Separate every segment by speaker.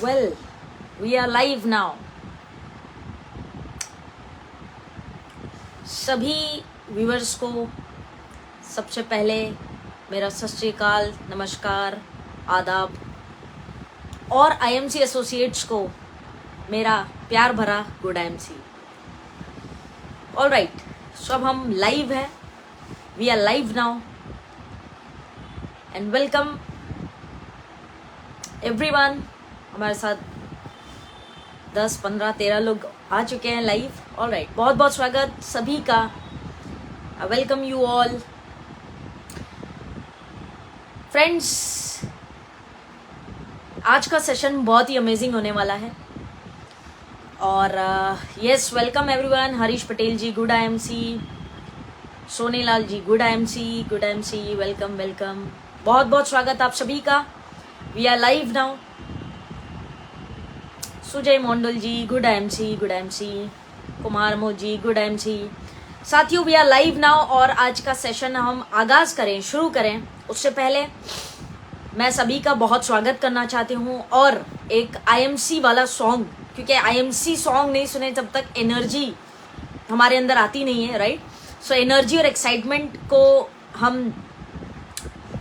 Speaker 1: Well, we are live now. सभी viewers को सबसे पहले मेरा सत श्री अकाल, नमस्कार, आदाब और आईएमसी एसोसिएट्स को मेरा प्यार भरा गुड आईएमसी। ऑलराइट, सो अब हम लाइव है, we are live now and welcome everyone. हमारे साथ 10, 15, 13 लोग आ चुके हैं लाइव। ऑलराइट, बहुत बहुत स्वागत सभी का। Welcome you all friends. आज का सेशन बहुत ही अमेजिंग होने वाला है और yes, welcome everyone. Harish Patel ji good IMC, Sonilal ji good IMC, welcome welcome, बहुत बहुत स्वागत आप सभी का। We are live now. Sujay Mondal ji good IMC, Kumar Moji good IMC. साथियों, वी आर लाइव नाउ और आज का सेशन हम आगाज करें, शुरू करें उससे पहले मैं सभी का बहुत स्वागत करना चाहती हूँ और एक आईएमसी वाला सॉन्ग, क्योंकि आईएमसी सॉन्ग नहीं सुने जब तक एनर्जी हमारे अंदर आती नहीं है, राइट। सो एनर्जी और एक्साइटमेंट को हम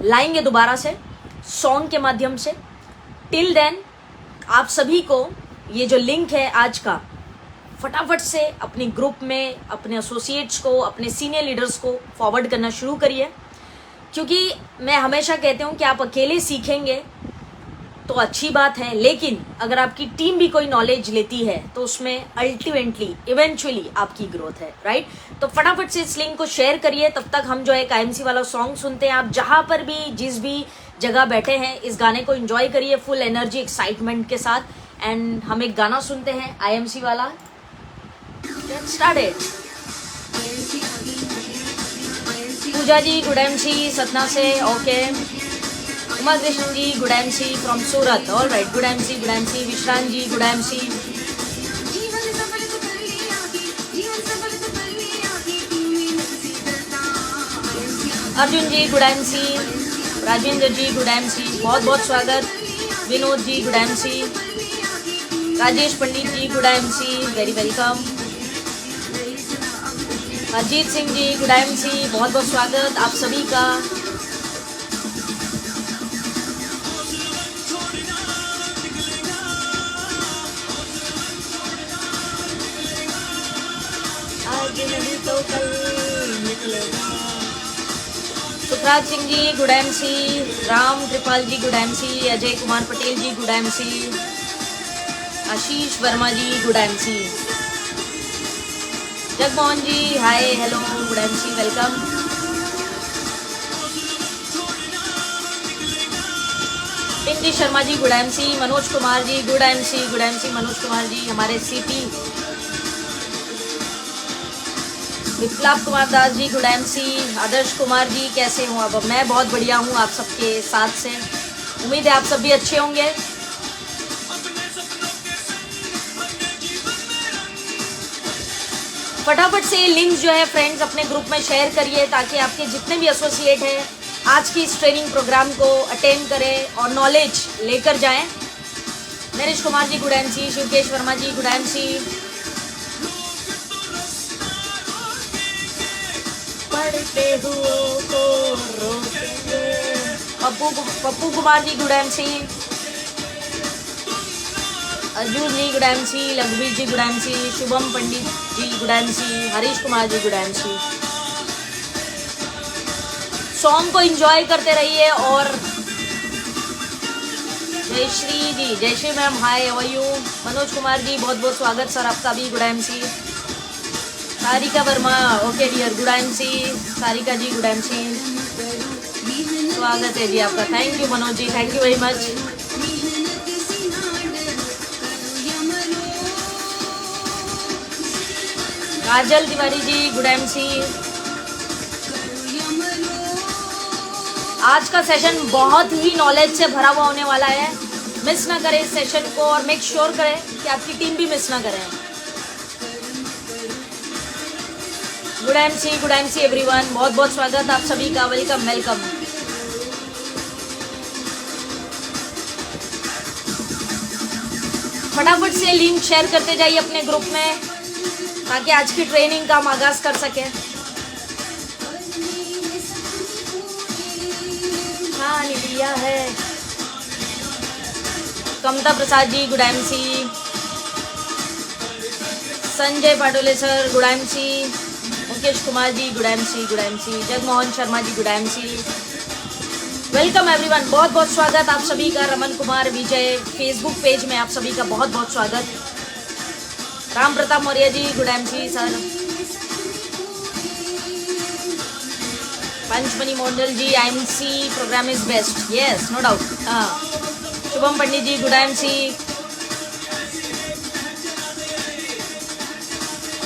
Speaker 1: लाएंगे दोबारा से सॉन्ग के माध्यम से। टिल देन आप सभी को ये जो लिंक है आज का, फटाफट से अपने ग्रुप में, अपने एसोसिएट्स को, अपने सीनियर लीडर्स को फॉरवर्ड करना शुरू करिए, क्योंकि मैं हमेशा कहती हूँ कि आप अकेले सीखेंगे तो अच्छी बात है, लेकिन अगर आपकी टीम भी कोई नॉलेज लेती है तो उसमें अल्टीमेटली इवेंचुअली आपकी ग्रोथ है, राइट। तो फटाफट से इस लिंक को शेयर करिए। तब तक हम जो है आईएमसी वाला सॉन्ग सुनते हैं। आप जहां पर भी, जिस भी जगह बैठे हैं, इस गाने को एंजॉय करिए फुल एनर्जी एक्साइटमेंट के साथ। एंड हम एक गाना सुनते हैं आईएमसी वाला। Let's start it. Pooja ji good IMC Satna से, okay. Uma Krishna ji good IMC from Surat, all right, good IMC. Vishrant ji good IMC. Arjun ji good IMC, Rajendra ji good IMC, बहुत बहुत स्वागत। Vinod ji good IMC, Rajesh Pandit ji good IMC, very welcome. Ajit Singh ji good IMC, बहुत बहुत स्वागत आप सभी का। आज नहीं तो कल निकलेगा। Sukhraj Singh ji good IMC, Ram Kripal ji good IMC, Ajay Kumar Patel ji good IMC, Ashish Verma ji good IMC, Jagmohan ji hi hello good IMC, welcome. Pinky Sharma ji good IMC, Manoj Kumar ji good IMC, Manoj Kumar ji हमारे CP. Viplav Kumar Das ji good IMC, Adarsh Kumar ji कैसे हूँ अब? मैं बहुत बढ़िया हूँ आप सबके साथ से, उम्मीद है आप सब भी अच्छे होंगे। फटाफट से लिंक जो है फ्रेंड्स अपने ग्रुप में शेयर करिए, ताकि आपके जितने भी एसोसिएट हैं आज की इस ट्रेनिंग प्रोग्राम को अटेंड करें और नॉलेज लेकर जाएं। Naresh Kumar ji good IMC, Shivkesh Verma ji good IMC, पढ़ते हुओं को रोकेंगे, Pappu Kumar ji good IMC, Arjun ji good IMC, लघुवीर ji good IMC, Shubham Pandit ji good IMC, Harish Kumar ji good IMC. Song को एंजॉय करते रहिए। और Jayshree ji, Jayshree ma'am hi how are you. Manoj Kumar ji बहुत बहुत स्वागत सर आपका भी, good IMC. Sarika Verma okay dear, good IMC, Sarika ji good IMC, स्वागत है जी आपका। Thank you Manoj ji, thank you very much. Kajal Tiwari ji good IMC. आज का सेशन बहुत ही नॉलेज से भरा हुआ होने वाला है, मिस ना करें इस सेशन को और मेक श्योर करें कि आपकी टीम भी मिस ना करें। गुड आईएमसी एवरीवन, बहुत बहुत स्वागत आप सभी का, वेलकम वेलकम। फटाफट से लिंक शेयर करते जाइए अपने ग्रुप में ताकि आज की ट्रेनिंग का हम आगाज कर सके। हाँ लिया है। Kamta Prasad ji good MC, Sanjay Patole sir good MC, Mukesh Kumar ji good MC, Jagmohan Sharma ji good MC. Welcome everyone, बहुत बहुत स्वागत आप सभी का रमन कुमार विजय फेसबुक पेज में आप सभी का बहुत बहुत स्वागत। Ram Pratap Maurya ji good MC sir. Panchmani Mandal ji MC programme is best, yes no doubt. हाँ Shubham Pandit ji good MC,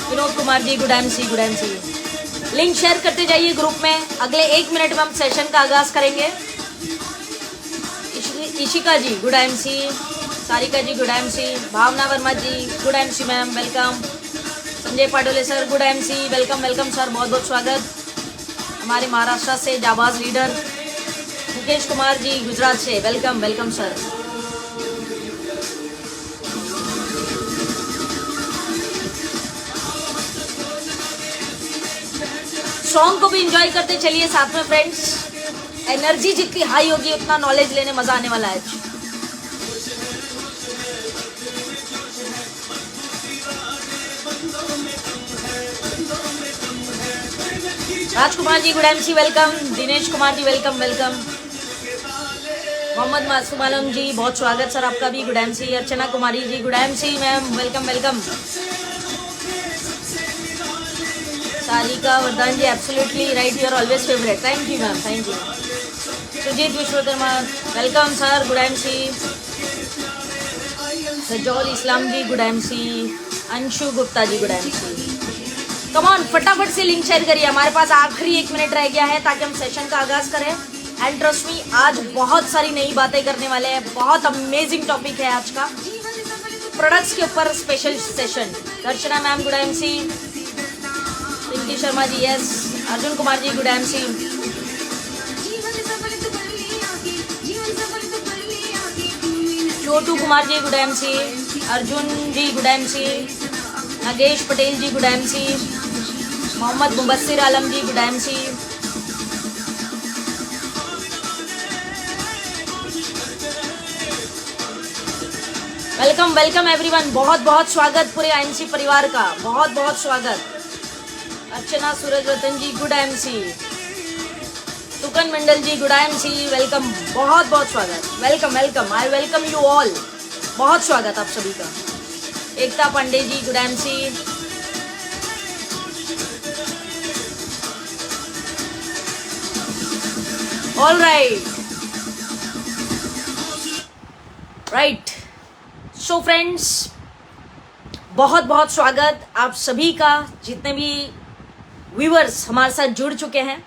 Speaker 1: Vinod Kumar ji good MC. Link share करते जाइए ग्रुप में। अगले 1 मिनट में हम सेशन का आगाज करेंगे। Ishika ji good MC, Sarika ji good MC, Bhavna Verma ji good MC ma'am welcome, Sanjay Patole sir good MC welcome sir, बहुत बहुत स्वागत। हमारे महाराष्ट्र से जाबाज लीडर मुकेश कुमार जी गुजरात से वेलकम सर। सॉन्ग को भी एंजॉय करते चलिए साथ में फ्रेंड्स। एनर्जी जितनी हाई होगी उतना नॉलेज लेने मजा आने वाला है। Rajkumar ji good MC welcome, Dinesh Kumar ji welcome. Mohammad Masoom Alam ji बहुत स्वागत सर आपका भी, good MC. Archana Kumari ji good MC ma'am welcome. Sarika Vardaan ji absolutely right, you are always favourite, thank you ma'am, thank you. Sujeet Vishwakarma welcome sir good MC. Sajaul Islam ji good MC, Anshu Gupta ji good MC. Come on फटाफट से link share करिए, हमारे पास आखिरी 1 minute रह गया है ताकि हम सेशन का आगाज करें। एंड ट्रस्ट मी आज बहुत सारी नई बातें करने वाले हैं, बहुत अमेजिंग टॉपिक है आज का। प्रोडक्ट्स के ऊपर special session. Darshana ma'am good MC, Rinki Sharma ji yes, Arjun Kumar ji good MC, Chhotu Kumar ji good MC, Arjun ji good MC, Nagesh Patel ji good MC, Mohammad Mubassir Alam ji good MC. Welcome everyone, बहुत बहुत स्वागत पूरे आईएमसी परिवार का, बहुत बहुत स्वागत। Archana Suraj Ratan ji good MC, Tukan Mandal ji good MC welcome, बहुत बहुत स्वागत। Welcome I welcome you all, बहुत स्वागत आप सभी का। Ekta Pandey ji good MC, all right. So friends बहुत बहुत स्वागत आप सभी का, जितने भी व्यूअर्स हमारे साथ जुड़ चुके हैं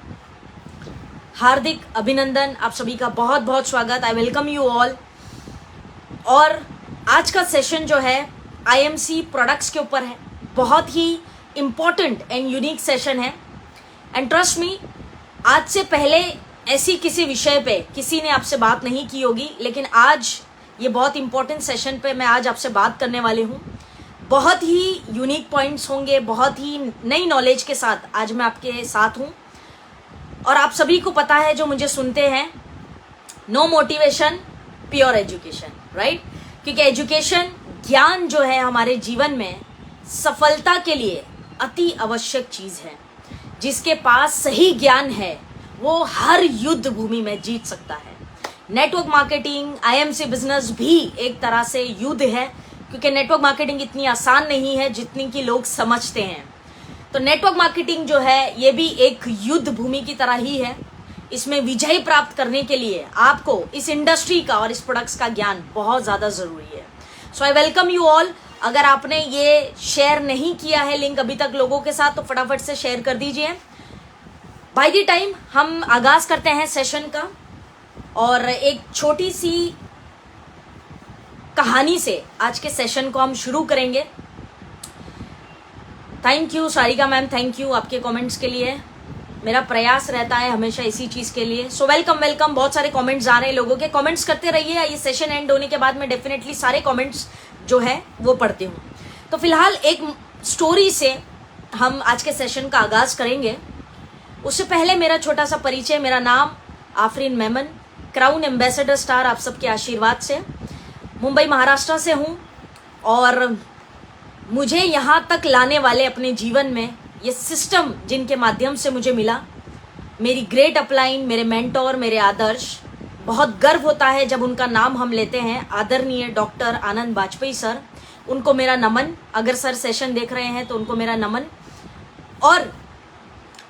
Speaker 1: हार्दिक अभिनंदन, आप सभी का बहुत बहुत स्वागत। आई वेलकम यू ऑल। और आज का सेशन जो है आईएमसी प्रोडक्ट्स के ऊपर है, बहुत ही इम्पॉर्टेंट एंड यूनिक सेशन है। एंड ट्रस्ट मी आज से पहले ऐसी किसी विषय पे किसी ने आपसे बात नहीं की होगी, लेकिन आज ये बहुत इंपॉर्टेंट सेशन पे मैं आज आपसे बात करने वाली हूँ। बहुत ही यूनिक पॉइंट्स होंगे, बहुत ही नई नॉलेज के साथ आज मैं आपके साथ हूँ। और आप सभी को पता है जो मुझे सुनते हैं, no motivation pure education, right? क्योंकि एजुकेशन ज्ञान जो है हमारे जीवन में सफलता के लिए अति आवश्यक चीज है। जिसके पास सही ज्ञान है वो हर युद्ध भूमि में जीत सकता है। नेटवर्क मार्केटिंग, आईएमसी बिजनेस भी एक तरह से युद्ध है, क्योंकि नेटवर्क मार्केटिंग इतनी आसान नहीं है जितनी कि लोग समझते हैं। तो नेटवर्क मार्केटिंग जो है ये भी एक युद्ध भूमि की तरह ही है। इसमें विजय प्राप्त करने के लिए आपको इस इंडस्ट्री का और इस प्रोडक्ट्स का ज्ञान बहुत ज़्यादा ज़रूरी है। सो आई वेलकम यू ऑल। अगर आपने ये शेयर नहीं किया है लिंक अभी तक लोगों के साथ, तो फटाफट से शेयर कर दीजिए। बाय द टाइम हम आगाज करते हैं सेशन का, और एक छोटी सी कहानी से आज के सेशन को हम शुरू करेंगे। Thank you Sarika ma'am, thank you आपके कमेंट्स के लिए। मेरा प्रयास रहता है हमेशा इसी चीज के लिए। So welcome welcome. बहुत सारे कमेंट्स आ रहे हैं लोगों के, कमेंट्स करते रहिए। ये सेशन एंड होने के बाद मैं डेफिनेटली सारे कमेंट्स जो है वो पढ़ती हूँ। तो फिलहाल एक स्टोरी से हम आज के सेशन का आगाज करेंगे। उससे पहले मेरा छोटा सा परिचय। मेरा नाम Afreen Memon, crown ambassador star, आप सबके आशीर्वाद से मुंबई महाराष्ट्र से हूँ। और मुझे यहाँ तक लाने वाले अपने जीवन में ये सिस्टम जिनके माध्यम से मुझे मिला, मेरी ग्रेट अपलाइन, मेरे मेंटोर, मेरे आदर्श, बहुत गर्व होता है जब उनका नाम हम लेते हैं। आदरणीय डॉक्टर आनंद वाजपेयी सर, उनको मेरा नमन। अगर सर सेशन देख रहे हैं तो उनको मेरा नमन। और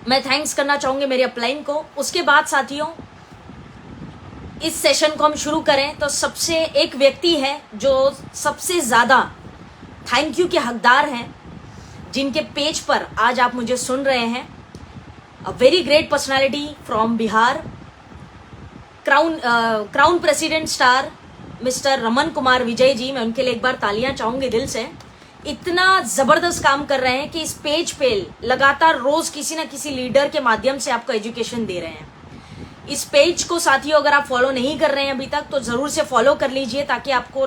Speaker 1: मैं थैंक्स करना चाहूँगी मेरी अपलाइन को। उसके बाद साथियों, इस सेशन को हम शुरू करें तो सबसे एक व्यक्ति है जो सबसे ज़्यादा थैंक यू के हकदार हैं, जिनके पेज पर आज आप मुझे सुन रहे हैं। A very great personality from Bihar, crown president star mister Raman Kumar Vijay ji. मैं उनके लिए एक बार तालियां चाहूंगी दिल से। इतना जबरदस्त काम कर रहे हैं कि इस पेज पे लगातार रोज किसी ना किसी लीडर के माध्यम से आपको एजुकेशन दे रहे हैं। इस पेज को साथियों अगर आप फॉलो नहीं कर रहे हैं अभी तक तो जरूर से फॉलो कर लीजिए, ताकि आपको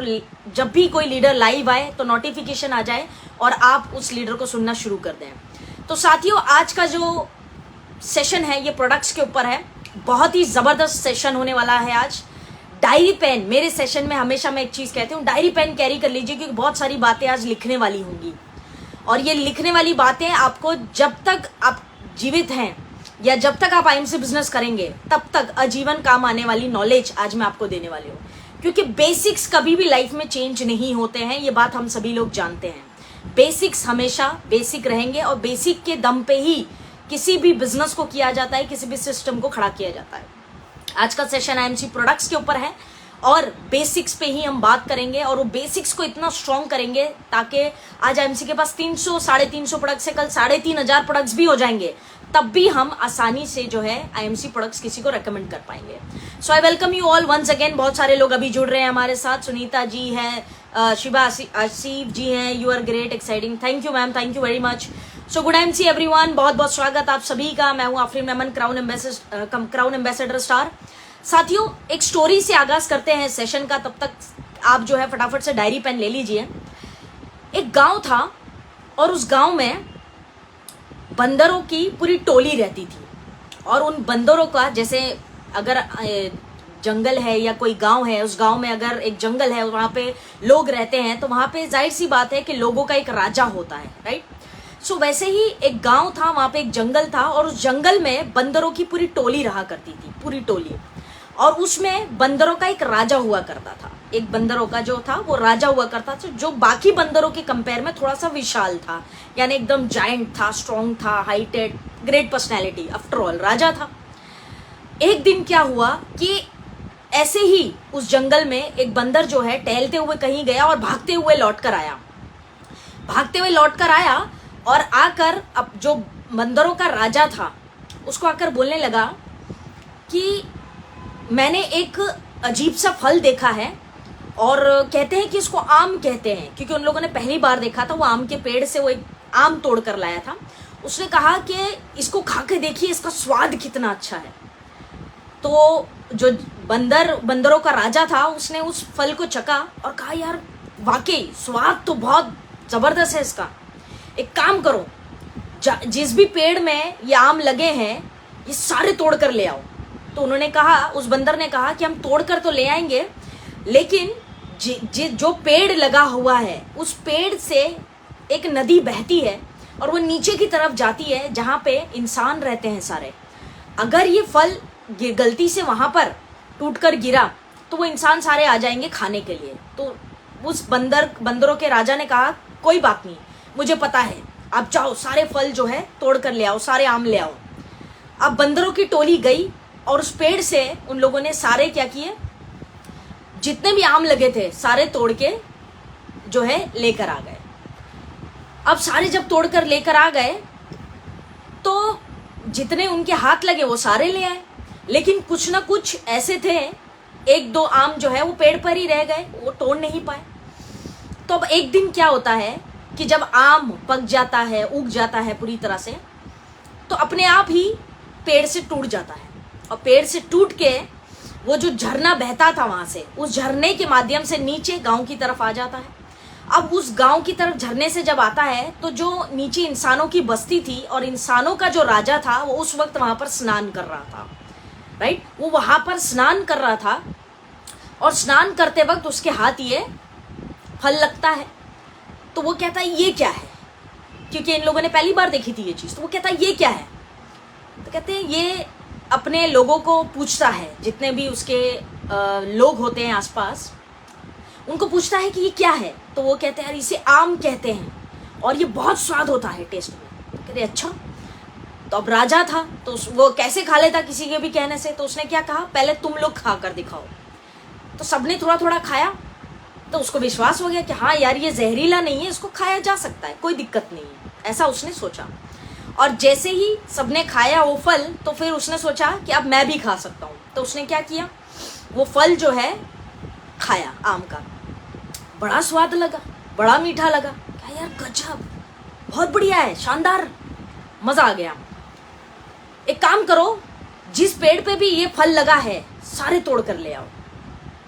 Speaker 1: जब भी कोई लीडर लाइव आए तो नोटिफिकेशन आ जाए और आप उस लीडर को सुनना शुरू कर दें। तो साथियों, आज का जो सेशन है ये प्रोडक्ट्स के ऊपर है। बहुत ही जबरदस्त सेशन होने वाला है आज। डायरी पेन, मेरे सेशन में हमेशा मैं एक चीज कहती हूँ, डायरी पेन कैरी कर लीजिए, क्योंकि बहुत सारी बातें आज लिखने वाली होंगी। और ये लिखने वाली बातें आपको जब तक आप जीवित हैं या जब तक आप आईएमसी बिजनेस करेंगे तब तक आजीवन काम आने वाली नॉलेज आज मैं आपको देने वाली हूँ। क्योंकि बेसिक्स कभी भी लाइफ में चेंज नहीं होते हैं, ये बात हम सभी लोग जानते हैं। बेसिक्स हमेशा बेसिक रहेंगे और बेसिक के दम पे ही किसी भी बिजनेस को किया जाता है, किसी भी सिस्टम को खड़ा किया जाता है। आज का सेशन आईएमसी प्रोडक्ट्स के ऊपर है और बेसिक्स पे ही हम बात करेंगे। और वो बेसिक्स को इतना स्ट्रॉन्ग करेंगे ताकि आज आईएमसी के पास 300 350 प्रोडक्ट्स है, कल 3500 प्रोडक्ट्स भी हो जाएंगे, तब भी हम आसानी से जो है आईएमसी प्रोडक्ट्स किसी को रेकमेंड कर पाएंगे। So I welcome you all once again. बहुत सारे लोग अभी जुड़ रहे हैं हमारे साथ। सुनीता जी हैं, शिवा आसिफ जी हैं। You are great, exciting. Thank you ma'am, thank you very much. So good IMC everyone, बहुत बहुत स्वागत आप सभी का। मैं हूं Afreen Memon, crown ambassador star. साथियों, एक स्टोरी से आगाज करते हैं सेशन का। तब तक आप जो है फटाफट से डायरी पेन ले लीजिए। एक गांव था और उस गांव में बंदरों की पूरी टोली रहती थी। और उन बंदरों का, जैसे अगर जंगल है या कोई गांव है, उस गांव में अगर एक जंगल है, वहां पे लोग रहते हैं, तो वहां पे जाहिर सी बात है कि लोगों का एक राजा होता है, राइट। सो वैसे ही एक गांव था, वहां पे एक जंगल था और उस जंगल में बंदरों की पूरी टोली रहा करती थी, पूरी टोली। और उसमें बंदरों का एक राजा हुआ करता था। एक बंदरों का जो था वो राजा हुआ करता था, जो बाकी बंदरों के कंपेयर में थोड़ा सा विशाल था, यानी एकदम जायंट था, स्ट्रॉन्ग था, heighted, great personality, after all राजा था। एक दिन क्या हुआ कि ऐसे ही उस जंगल में एक बंदर जो है टहलते हुए कहीं गया और भागते हुए लौट कर आया और आकर अब जो बंदरों का राजा था उसको आकर बोलने लगा कि मैंने एक अजीब सा फल देखा है और कहते हैं कि इसको आम कहते हैं, क्योंकि उन लोगों ने पहली बार देखा था। वो आम के पेड़ से वो एक आम तोड़ कर लाया था। उसने कहा कि इसको खा के देखिए, इसका स्वाद कितना अच्छा है। तो जो बंदरों का राजा था उसने उस फल को चखा और कहा, यार वाकई स्वाद तो बहुत जबरदस्त है इसका। एक काम करो, जिस भी पेड़ में ये आम लगे हैं ये सारे तोड़ कर ले आओ। तो उन्होंने कहा, उस बंदर ने कहा कि हम तोड़ कर तो ले आएंगे, लेकिन जो पेड़ लगा हुआ है उस पेड़ से एक नदी बहती है और वो नीचे की तरफ जाती है जहाँ पे इंसान रहते हैं सारे। अगर ये फल गलती से वहां पर टूट कर गिरा तो वो इंसान सारे आ जाएंगे खाने के लिए। तो उस बंदरों के राजा ने कहा, कोई बात नहीं, मुझे पता है, आप जाओ सारे फल जो है तोड़ कर ले आओ, सारे आम ले आओ। अब बंदरों की टोली गई और उस पेड़ से उन लोगों ने सारे क्या किए, जितने भी आम लगे थे सारे तोड़ के जो है लेकर आ गए। अब सारे जब तोड़कर लेकर आ गए तो जितने उनके हाथ लगे वो सारे ले आए, लेकिन कुछ ना कुछ ऐसे थे, एक दो आम जो है वो पेड़ पर ही रह गए, वो तोड़ नहीं पाए। तो अब एक दिन क्या होता है कि जब आम पक जाता है, उग जाता है पूरी तरह से, तो अपने आप ही पेड़ से टूट जाता है और पेड़ से टूट के वो जो झरना बहता था वहां से, उस झरने के माध्यम से नीचे गांव की तरफ आ जाता है। अब उस गांव की तरफ झरने से जब आता है तो जो नीचे इंसानों की बस्ती थी और इंसानों का जो राजा था वो उस वक्त वहां पर स्नान कर रहा था, राइट। वो वहां पर स्नान कर रहा था और स्नान करते वक्त उसके हाथ ये फल लगता है। तो वो कहता है ये क्या है, क्योंकि इन लोगों ने पहली बार देखी थी ये चीज। तो वो कहता है ये क्या है, तो कहते हैं ये अपने लोगों को पूछता है, जितने भी उसके लोग होते हैं आसपास, उनको पूछता है कि ये क्या है। तो वो कहते हैं यार इसे आम कहते हैं और ये बहुत स्वाद होता है टेस्ट में। कहते अच्छा। तो अब राजा था तो वो कैसे खा लेता किसी के भी कहने से। तो उसने क्या कहा, पहले तुम लोग खा कर दिखाओ। तो सबने थोड़ा थोड़ा खाया तो उसको विश्वास हो गया कि हाँ यार ये जहरीला नहीं है, इसको खाया जा सकता है, कोई दिक्कत नहीं है, ऐसा उसने सोचा। और जैसे ही सबने खाया वो फल, तो फिर उसने सोचा कि अब मैं भी खा सकता हूँ। तो उसने क्या किया, वो फल जो है खाया आम का। बड़ा स्वाद लगा, बड़ा मीठा लगा। क्या यार गजब, बहुत बढ़िया है, शानदार, मजा आ गया। एक काम करो, जिस पेड़ पे भी ये फल लगा है सारे तोड़ कर ले आओ।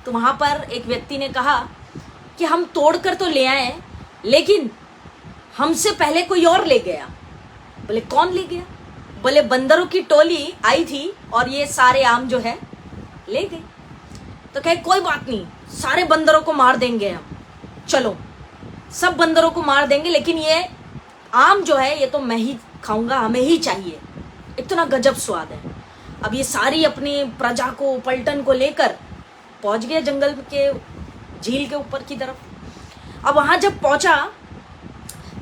Speaker 1: तो वहां पर एक व्यक्ति ने कहा कि हम तोड़ कर तो ले आए, लेकिन हमसे पहले कोई और ले गया। बोले कौन ले गया? बोले बंदरों की टोली आई थी और ये सारे आम जो है ले गए। तो कहे कोई बात नहीं, सारे बंदरों को मार देंगे हम, चलो सब बंदरों को मार देंगे, लेकिन ये आम जो है ये तो मैं ही खाऊंगा, हमें ही चाहिए, इतना गजब स्वाद है। अब ये सारी अपनी प्रजा को, पलटन को लेकर पहुंच गए जंगल के झील के ऊपर की तरफ। अब वहां जब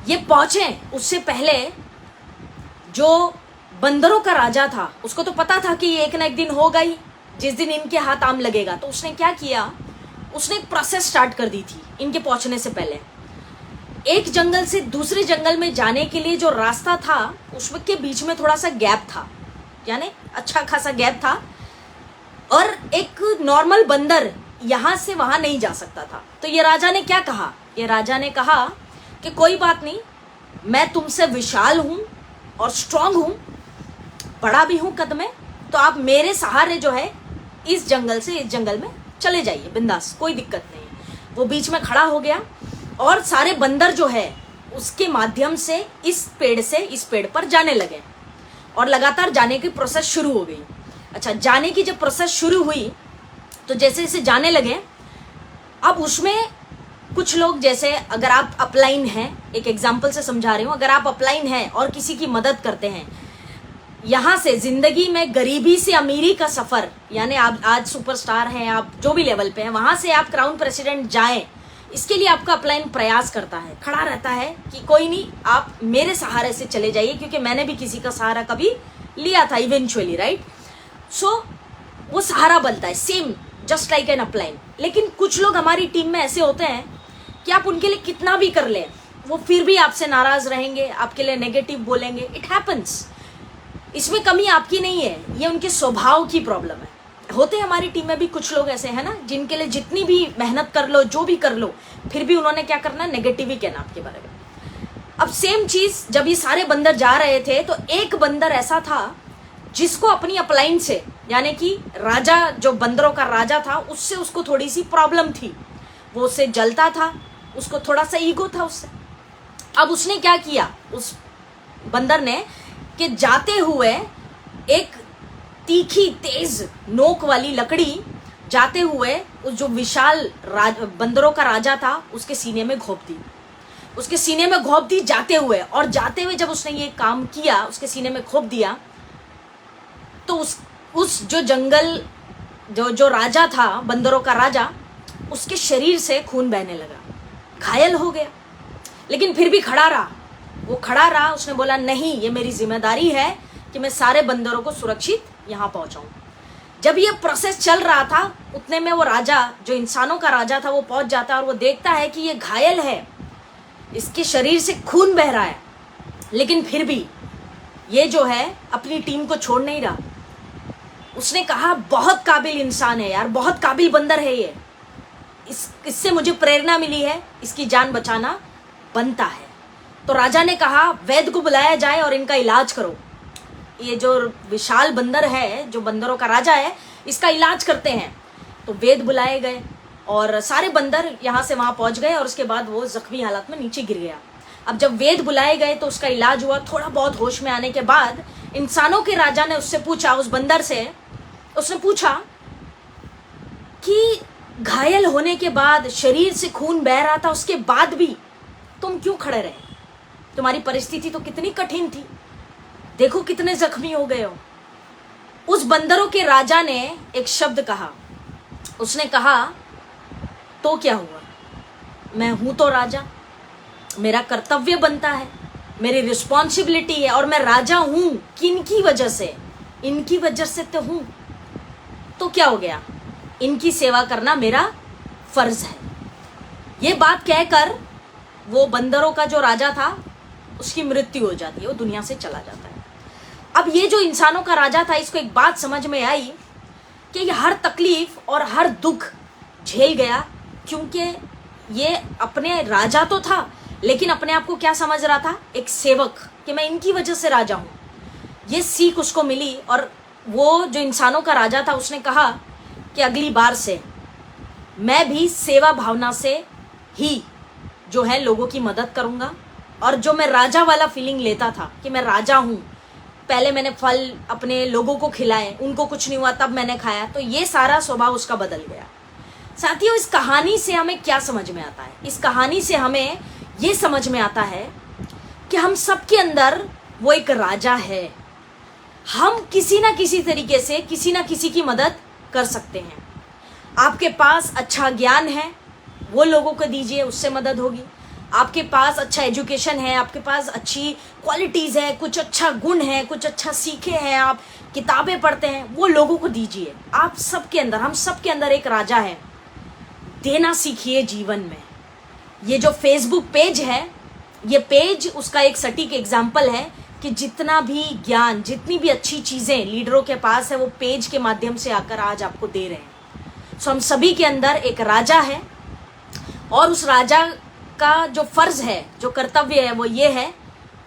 Speaker 1: ये पहुंचे उससे पहले जो बंदरों का राजा था उसको तो पता था कि ये एक ना एक दिन होगा ही, जिस दिन इनके हाथ आम लगेगा। तो उसने क्या किया, उसने एक प्रोसेस स्टार्ट कर दी थी इनके पहुंचने से पहले। एक जंगल से दूसरे जंगल में जाने के लिए जो रास्ता था उसके बीच में थोड़ा सा गैप था, यानी अच्छा खासा गैप था, और एक नॉर्मल बंदर यहां से वहां नहीं जा सकता था। तो ये राजा ने क्या कहा, ये राजा ने कहा कि कोई बात नहीं, मैं तुमसे विशाल हूं और स्ट्रांग हूं, बड़ा भी हूं कद में, तो आप मेरे सहारे जो है इस जंगल से इस जंगल में चले जाइए बिंदास, कोई दिक्कत नहीं। वो बीच में खड़ा हो गया और सारे बंदर जो है उसके माध्यम से इस पेड़ पर जाने लगे और लगातार जाने की प्रोसेस शुरू हो गई। अच्छा, जाने की जब प्रोसेस शुरू हुई तो जैसे जैसे जाने लगे, अब उसमें कुछ लोग, जैसे अगर आप अपलाइन हैं, एक एग्जाम्पल से समझा रही हूं, अगर आप अपलाइन हैं और किसी की मदद करते हैं, यहां से जिंदगी में गरीबी से अमीरी का सफर, यानी आप आज सुपरस्टार हैं, आप जो भी लेवल पे हैं, वहां से आप क्राउन प्रेसिडेंट जाएं, इसके लिए आपका अपलाइन प्रयास करता है, खड़ा रहता है कि कोई नहीं, आप मेरे सहारे से चले जाइए, क्योंकि मैंने भी किसी का सहारा कभी लिया था इवेंचुअली, राइट। सो वो सहारा बनता है, same just like an upline. लेकिन कुछ लोग हमारी टीम में ऐसे होते हैं कि आप उनके लिए कितना भी कर लें, वो फिर भी आपसे नाराज रहेंगे, आपके लिए नेगेटिव बोलेंगे। इट हैपन्स, इसमें कमी आपकी नहीं है, ये उनके स्वभाव की प्रॉब्लम है। होते हैं हमारी टीम में भी कुछ लोग ऐसे हैं ना, जिनके लिए जितनी भी मेहनत कर लो, जो भी कर लो, फिर भी उन्होंने क्या करना, नेगेटिव ही कहना आपके बारे में। अब सेम चीज जब ये सारे बंदर जा रहे थे तो एक बंदर ऐसा था जिसको अपनी अपलाइन से, यानी कि राजा, जो बंदरों का राजा था, उससे उसको थोड़ी सी प्रॉब्लम थी, वो उससे जलता था, उसको थोड़ा सा ईगो था उससे। अब उसने क्या किया, उस बंदर ने, कि जाते हुए एक तीखी तेज नोक वाली लकड़ी जाते हुए उस जो विशाल बंदरों का राजा था उसके सीने में घोंप दी, उसके सीने में घोंप दी जाते हुए। और जाते हुए जब उसने ये काम किया, उसके सीने में घोंप दिया, तो उस जो जंगल जो राजा था, बंदरों का राजा, उसके शरीर से खून बहने लगा, घायल हो गया, लेकिन फिर भी खड़ा रहा। वो खड़ा रहा, उसने बोला नहीं, ये मेरी जिम्मेदारी है कि मैं सारे बंदरों को सुरक्षित यहाँ पहुंचाऊं। जब ये प्रोसेस चल रहा था उतने में वो राजा, जो इंसानों का राजा था, वो पहुंच जाता है और वो देखता है कि ये घायल है, इसके शरीर से खून बह रहा है, लेकिन फिर भी ये जो है अपनी टीम को छोड़ नहीं रहा। उसने कहा बहुत काबिल इंसान है यार, बहुत काबिल बंदर है ये, इससे मुझे प्रेरणा मिली है, इसकी जान बचाना बनता है। तो राजा ने कहा वैद्य को बुलाया जाए और इनका इलाज करो। ये जो विशाल बंदर है, जो बंदरों का राजा है, इसका इलाज करते हैं। तो वेद बुलाए गए और सारे बंदर यहाँ से वहां पहुंच गए और उसके बाद वो जख्मी हालत में नीचे गिर गया। अब जब वेद बुलाए गए तो उसका इलाज हुआ। थोड़ा बहुत होश में आने के बाद इंसानों के राजा ने उससे पूछा, उस बंदर से उसने पूछा कि घायल होने के बाद, शरीर से खून बह रहा था, उसके बाद भी तुम क्यों खड़े रहे? तुम्हारी परिस्थिति तो कितनी कठिन थी, देखो कितने जख्मी हो गए हो। उस बंदरों के राजा ने एक शब्द कहा। उसने कहा, तो क्या हुआ, मैं हूं तो राजा, मेरा कर्तव्य बनता है, मेरी रिस्पॉन्सिबिलिटी है, और मैं राजा हूं किनकी वजह से? इनकी वजह से तो हूं। तो क्या हो गया, इनकी सेवा करना मेरा फर्ज है। ये बात कहकर वो बंदरों का जो राजा था उसकी मृत्यु हो जाती है, वो दुनिया से चला जाता है। अब ये जो इंसानों का राजा था, इसको एक बात समझ में आई कि ये हर तकलीफ और हर दुख झेल गया, क्योंकि ये अपने राजा तो था लेकिन अपने आप को क्या समझ रहा था, एक सेवक, कि मैं इनकी वजह से राजा हूं। ये सीख उसको मिली और वो जो इंसानों का राजा था उसने कहा कि अगली बार से मैं भी सेवा भावना से ही जो है लोगों की मदद करूंगा। और जो मैं राजा वाला फीलिंग लेता था कि मैं राजा हूं, पहले मैंने फल अपने लोगों को खिलाए, उनको कुछ नहीं हुआ तब मैंने खाया, तो ये सारा स्वभाव उसका बदल गया। साथियों, इस कहानी से हमें क्या समझ में आता है? इस कहानी से हमें ये समझ में आता है कि हम सबके अंदर वो एक राजा है। हम किसी ना किसी तरीके से किसी ना किसी की मदद कर सकते हैं। आपके पास अच्छा ज्ञान है, वो लोगों को दीजिए, उससे मदद होगी। आपके पास अच्छा एजुकेशन है, आपके पास अच्छी क्वालिटीज है, कुछ अच्छा गुण है, कुछ अच्छा सीखे हैं, आप किताबें पढ़ते हैं, वो लोगों को दीजिए। आप सबके अंदर, हम सबके अंदर एक राजा है। देना सीखिए जीवन में। ये जो फेसबुक पेज है, ये पेज उसका एक सटीक एग्जाम्पल है कि जितना भी ज्ञान, जितनी भी अच्छी चीजें लीडरों के पास है, वो पेज के माध्यम से आकर आज आपको दे रहे हैं। सो हम सभी के अंदर एक राजा है और उस राजा का जो फर्ज है, जो कर्तव्य है, वो ये है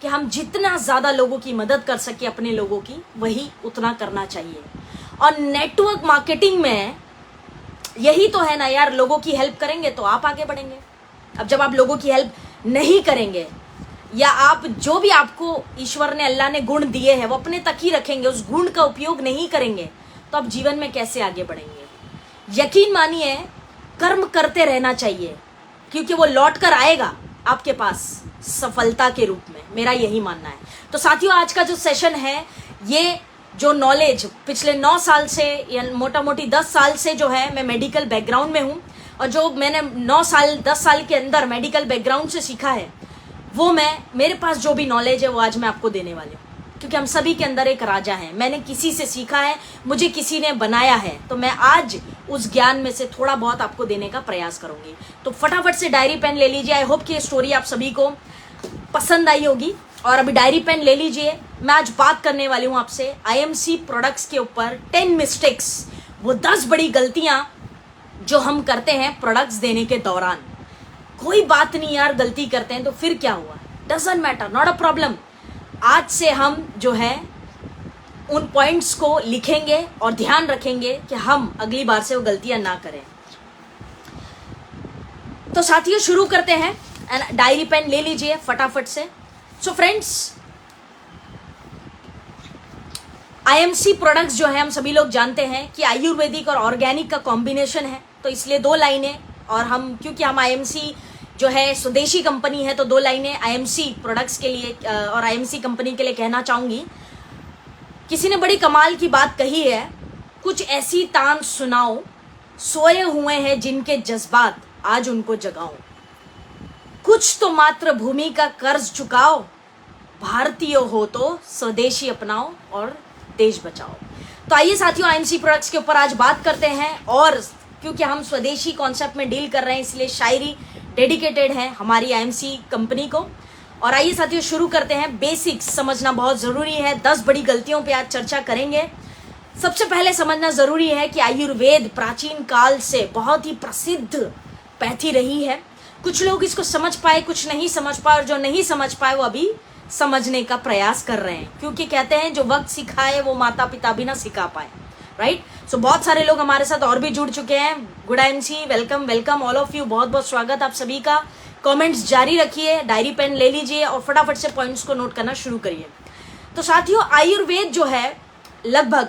Speaker 1: कि हम जितना ज्यादा लोगों की मदद कर सके अपने लोगों की, वही उतना करना चाहिए। और नेटवर्क मार्केटिंग में यही तो है ना यार, लोगों की हेल्प करेंगे तो आप आगे बढ़ेंगे। अब जब आप लोगों की हेल्प नहीं करेंगे, या आप जो भी आपको ईश्वर ने, अल्लाह ने गुण दिए हैं वो अपने तक ही रखेंगे, उस गुण का उपयोग नहीं करेंगे, तो आप जीवन में कैसे आगे बढ़ेंगे? यकीन मानिए, कर्म करते रहना चाहिए, क्योंकि वो लौट कर आएगा आपके पास सफलता के रूप में। मेरा यही मानना है। तो साथियों, आज का जो सेशन है, ये जो नॉलेज पिछले 9 साल से या मोटा मोटी 10 साल से जो है, मैं मेडिकल बैकग्राउंड में हूँ, और जो मैंने 9 साल 10 साल के अंदर मेडिकल बैकग्राउंड से सीखा है, वो मेरे पास जो भी नॉलेज है वो आज मैं आपको देने वाली हूँ। क्योंकि हम सभी के अंदर एक राजा है। मैंने किसी से सीखा है, मुझे किसी ने बनाया है, तो मैं आज उस ज्ञान में से थोड़ा बहुत आपको देने का प्रयास करूंगी। तो फटाफट से डायरी पेन ले लीजिए। आई होप कि ये स्टोरी आप सभी को पसंद आई होगी। और अभी डायरी पेन ले लीजिए। मैं आज बात करने वाली हूँ आपसे आईएमसी प्रोडक्ट्स के ऊपर 10 मिस्टेक्स, वो 10 बड़ी गलतियां जो हम करते हैं प्रोडक्ट्स देने के दौरान। कोई बात नहीं यार, गलती करते हैं तो फिर क्या हुआ, doesn't matter, not a problem. आज से हम जो है उन पॉइंट्स को लिखेंगे और ध्यान रखेंगे कि हम अगली बार से वो गलतियां ना करें। तो साथियों, शुरू करते हैं। डायरी पेन ले लीजिए फटाफट से। सो फ्रेंड्स, आईएमसी प्रोडक्ट्स जो है, हम सभी लोग जानते हैं कि आयुर्वेदिक और ऑर्गेनिक का कॉम्बिनेशन है, तो इसलिए 2 लाइनें, और हम क्योंकि हम आईएमसी जो है स्वदेशी कंपनी है, तो 2 लाइनें आईएमसी प्रोडक्ट्स के लिए और आईएमसी कंपनी के लिए कहना चाहूंगी। किसी ने बड़ी कमाल की बात कही है, कुछ ऐसी तान सुनाओ, सोए हुए हैं जिनके जज्बात आज उनको जगाओ, कुछ तो मात्र भूमि का कर्ज चुकाओ, भारतीय हो तो स्वदेशी अपनाओ और देश बचाओ। तो आइए साथियों, आईएमसी प्रोडक्ट्स के ऊपर आज बात करते हैं। और क्योंकि हम स्वदेशी कॉन्सेप्ट में डील कर रहे हैं, इसलिए शायरी डेडिकेटेड है हमारी आईएमसी कंपनी को। और आइए साथियों, शुरू करते हैं। बेसिक्स समझना बहुत ज़रूरी है। 10 बड़ी गलतियों पे आज चर्चा करेंगे। सबसे पहले समझना ज़रूरी है कि आयुर्वेद प्राचीन काल से बहुत ही प्रसिद्ध पैथी रही है। कुछ लोग इसको समझ पाए, कुछ नहीं समझ पाए, और जो नहीं समझ पाए वो अभी समझने का प्रयास कर रहे हैं, क्योंकि कहते हैं जो वक्त सिखाए वो माता पिता भी ना सिखा पाए, राइट। सो बहुत सारे लोग हमारे साथ और भी जुड़ चुके हैं। Good MC, welcome welcome all of you, बहुत बहुत स्वागत आप सभी का। कमेंट्स जारी रखिए, डायरी पेन ले लीजिए और फटाफट से पॉइंट्स को नोट करना शुरू करिए। तो साथियों, आयुर्वेद जो है लगभग,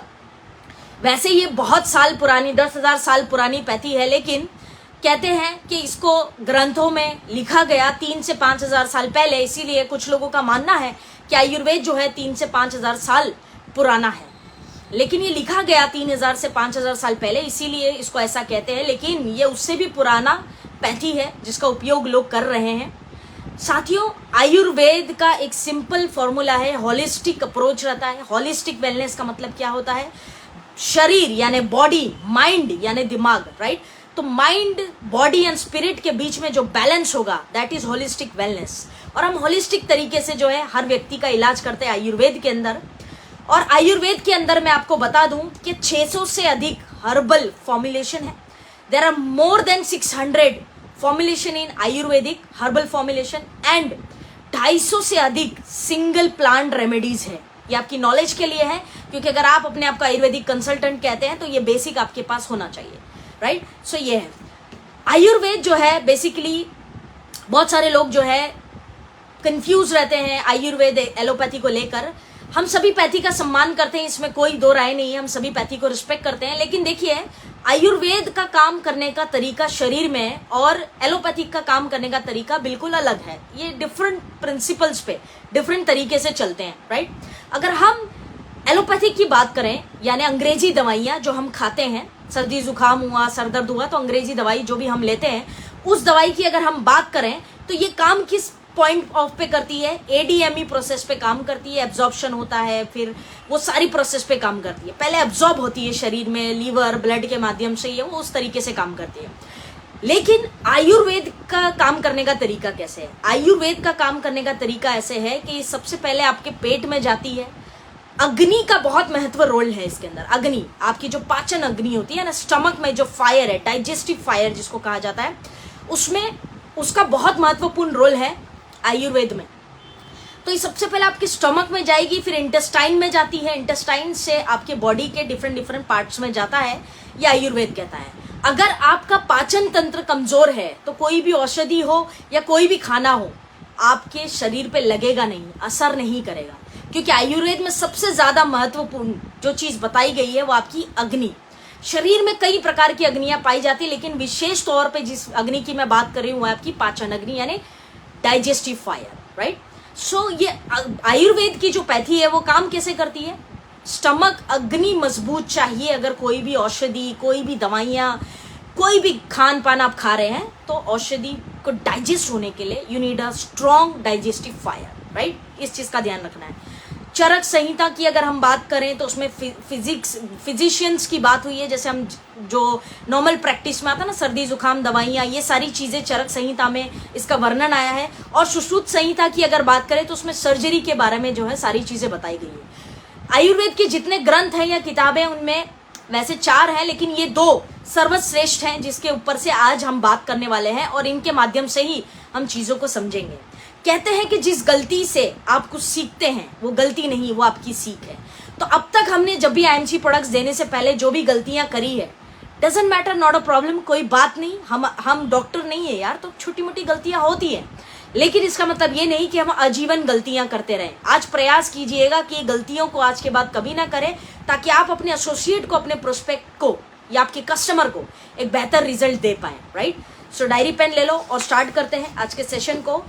Speaker 1: वैसे ये बहुत साल पुरानी, 10,000 साल पुरानी पैथी है, लेकिन कहते हैं कि इसको ग्रंथों में लिखा गया 3 से 5,000 साल पहले, इसीलिए कुछ लोगों का मानना है कि आयुर्वेद जो है 3 से 5,000 साल पुराना है। लेकिन ये लिखा गया 3,000 से 5,000 साल पहले, इसीलिए इसको ऐसा कहते हैं। लेकिन ये उससे भी पुराना पैथी है जिसका उपयोग लोग कर रहे हैं। साथियों, आयुर्वेद का एक सिंपल फॉर्मूला है, होलिस्टिक अप्रोच रहता है। होलिस्टिक वेलनेस का मतलब क्या होता है? शरीर यानी बॉडी, माइंड यानी दिमाग, राइट। तो माइंड, बॉडी एंड स्पिरिट के बीच में जो बैलेंस होगा, दैट इज होलिस्टिक वेलनेस। और हम होलिस्टिक तरीके से जो है हर व्यक्ति का इलाज करते हैं आयुर्वेद के अंदर। और आयुर्वेद के अंदर मैं आपको बता दूं कि 600 से अधिक हर्बल फॉर्मुलेशन है। There are more than 600 formulation in ayurvedic herbal formulation and 250 से अधिक सिंगल प्लांट रेमेडीज है। ये आपकी नॉलेज के लिए है, क्योंकि अगर आप अपने आप को आयुर्वेदिक कंसल्टेंट कहते हैं तो ये बेसिक आपके पास होना चाहिए, राइट। सो ये है आयुर्वेद जो है। बेसिकली बहुत सारे लोग जो है कंफ्यूज रहते हैं आयुर्वेद एलोपैथी को लेकर। हम सभी पैथी का सम्मान करते हैं, इसमें कोई दो राय नहीं है, हम सभी पैथी को रिस्पेक्ट करते हैं। लेकिन देखिए, आयुर्वेद का काम करने का तरीका शरीर में और एलोपैथिक का काम करने का तरीका बिल्कुल अलग है। ये डिफरेंट प्रिंसिपल्स पे डिफरेंट तरीके से चलते हैं, राइट। अगर हम एलोपैथिक की बात करें, यानी अंग्रेजी दवाइयां जो हम खाते हैं, सर्दी जुकाम हुआ, सर दर्द हुआ, तो अंग्रेजी दवाई जो भी हम लेते हैं, उस दवाई की अगर हम बात करें तो ये काम किस पॉइंट ऑफ पे करती है? ADME प्रोसेस पे काम करती है। एब्जॉर्प्शन होता है, फिर वो सारी प्रोसेस पे काम करती है। पहले एब्जॉर्ब होती है शरीर में, लीवर, ब्लड के माध्यम से, ये वो उस तरीके से काम करती है। लेकिन आयुर्वेद का काम करने का तरीका कैसे है? आयुर्वेद का काम करने का तरीका ऐसे है कि सबसे पहले आपके पेट में जाती है। अग्नि का बहुत महत्व रोल है इसके अंदर। अग्नि, आपकी जो पाचन अग्नि होती है ना, स्टमक में जो फायर है, डाइजेस्टिव फायर जिसको कहा जाता है, उसमें उसका बहुत महत्वपूर्ण रोल है आयुर्वेद में। तो ये सबसे पहले आपके स्टमक में जाएगी, फिर इंटेस्टाइन में जाती है, इंटेस्टाइन से आपके बॉडी के डिफरेंट पार्ट्स में जाता है, ये आयुर्वेद कहता है। अगर आपका पाचन तंत्र कमजोर है तो कोई भी औषधि हो या कोई भी खाना हो आपके शरीर पे लगेगा नहीं, असर नहीं करेगा, क्योंकि आयुर्वेद में सबसे ज्यादा महत्वपूर्ण जो चीज बताई गई है वो आपकी अग्नि। शरीर में कई प्रकार की अग्नियां पाई जाती है, लेकिन विशेष तौर पे जिस अग्नि की मैं बात कर रही हूँ वो आपकी पाचन अग्नि यानी डाइजेस्टिव फायर, राइट। सो ये आयुर्वेद की जो पैथी है वो काम कैसे करती है? स्टमक अग्नि मजबूत चाहिए। अगर कोई भी औषधि, कोई भी दवाइयाँ, कोई भी खान पान आप खा रहे हैं तो औषधि को डाइजेस्ट होने के लिए you need a strong digestive fire, right. इस चीज का ध्यान रखना है। चरक संहिता की अगर हम बात करें तो उसमें फिजिशियंस की बात हुई है। जैसे हम जो नॉर्मल प्रैक्टिस में आता है ना, सर्दी जुकाम दवाइयाँ, ये सारी चीजें चरक संहिता में इसका वर्णन आया है। और सुश्रुत संहिता की अगर बात करें तो उसमें सर्जरी के बारे में जो है सारी चीजें बताई गई है। आयुर्वेद के जितने ग्रंथ हैं या किताबें, उनमें वैसे 4 हैं, लेकिन ये 2 सर्वश्रेष्ठ हैं जिसके ऊपर से आज हम बात करने वाले हैं और इनके माध्यम से ही हम चीजों को समझेंगे। कहते हैं कि जिस गलती से आप कुछ सीखते हैं वो गलती नहीं, वो आपकी सीख है। तो अब तक हमने जब भी IMC प्रोडक्ट्स देने से पहले जो भी गलतियां करी है, doesn't matter, not a problem, कोई बात नहीं। हम डॉक्टर नहीं है यार, तो छोटी मोटी गलतियां होती है, लेकिन इसका मतलब ये नहीं कि हम आजीवन गलतियां करते रहें। आज प्रयास कीजिएगा कि गलतियों को आज के बाद कभी ना करें, ताकि आप अपने एसोसिएट को, अपने प्रोस्पेक्ट को या आपके कस्टमर को एक बेहतर रिजल्ट दे पाए, राइट। सो डायरी पेन ले लो और स्टार्ट करते हैं आज के सेशन को।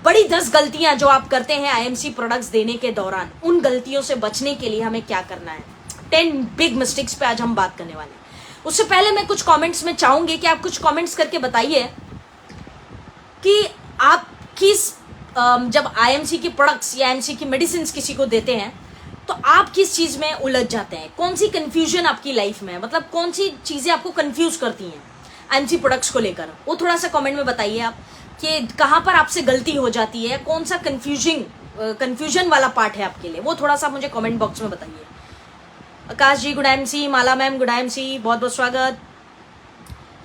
Speaker 1: बड़ी 10 गलतियां जो आप करते हैं IMC प्रोडक्ट्स देने के दौरान, उन गलतियों से बचने के लिए हमें क्या करना है। 10 बिग मिस्टेक्स पे आज हम बात करने वाले हैं। उससे पहले मैं कुछ कमेंट्स में चाहूंगी कि आप कुछ कमेंट्स करके बताइए कि आप किस जब IMC के प्रोडक्ट्स या IMC की मेडिसिन किसी को देते हैं तो आप किस चीज में उलझ जाते हैं, कौन सी कंफ्यूजन आपकी लाइफ में है, मतलब कौन सी चीजें आपको कंफ्यूज करती हैं IMC प्रोडक्ट्स को लेकर। वो थोड़ा सा कमेंट में बताइए आप कि कहाँ पर आपसे गलती हो जाती है, कौन सा कंफ्यूजन वाला पार्ट है आपके लिए, वो थोड़ा सा मुझे कमेंट बॉक्स में बताइए। आकाश जी गुड IMC, माला मैम गुड IMC, बहुत बहुत स्वागत।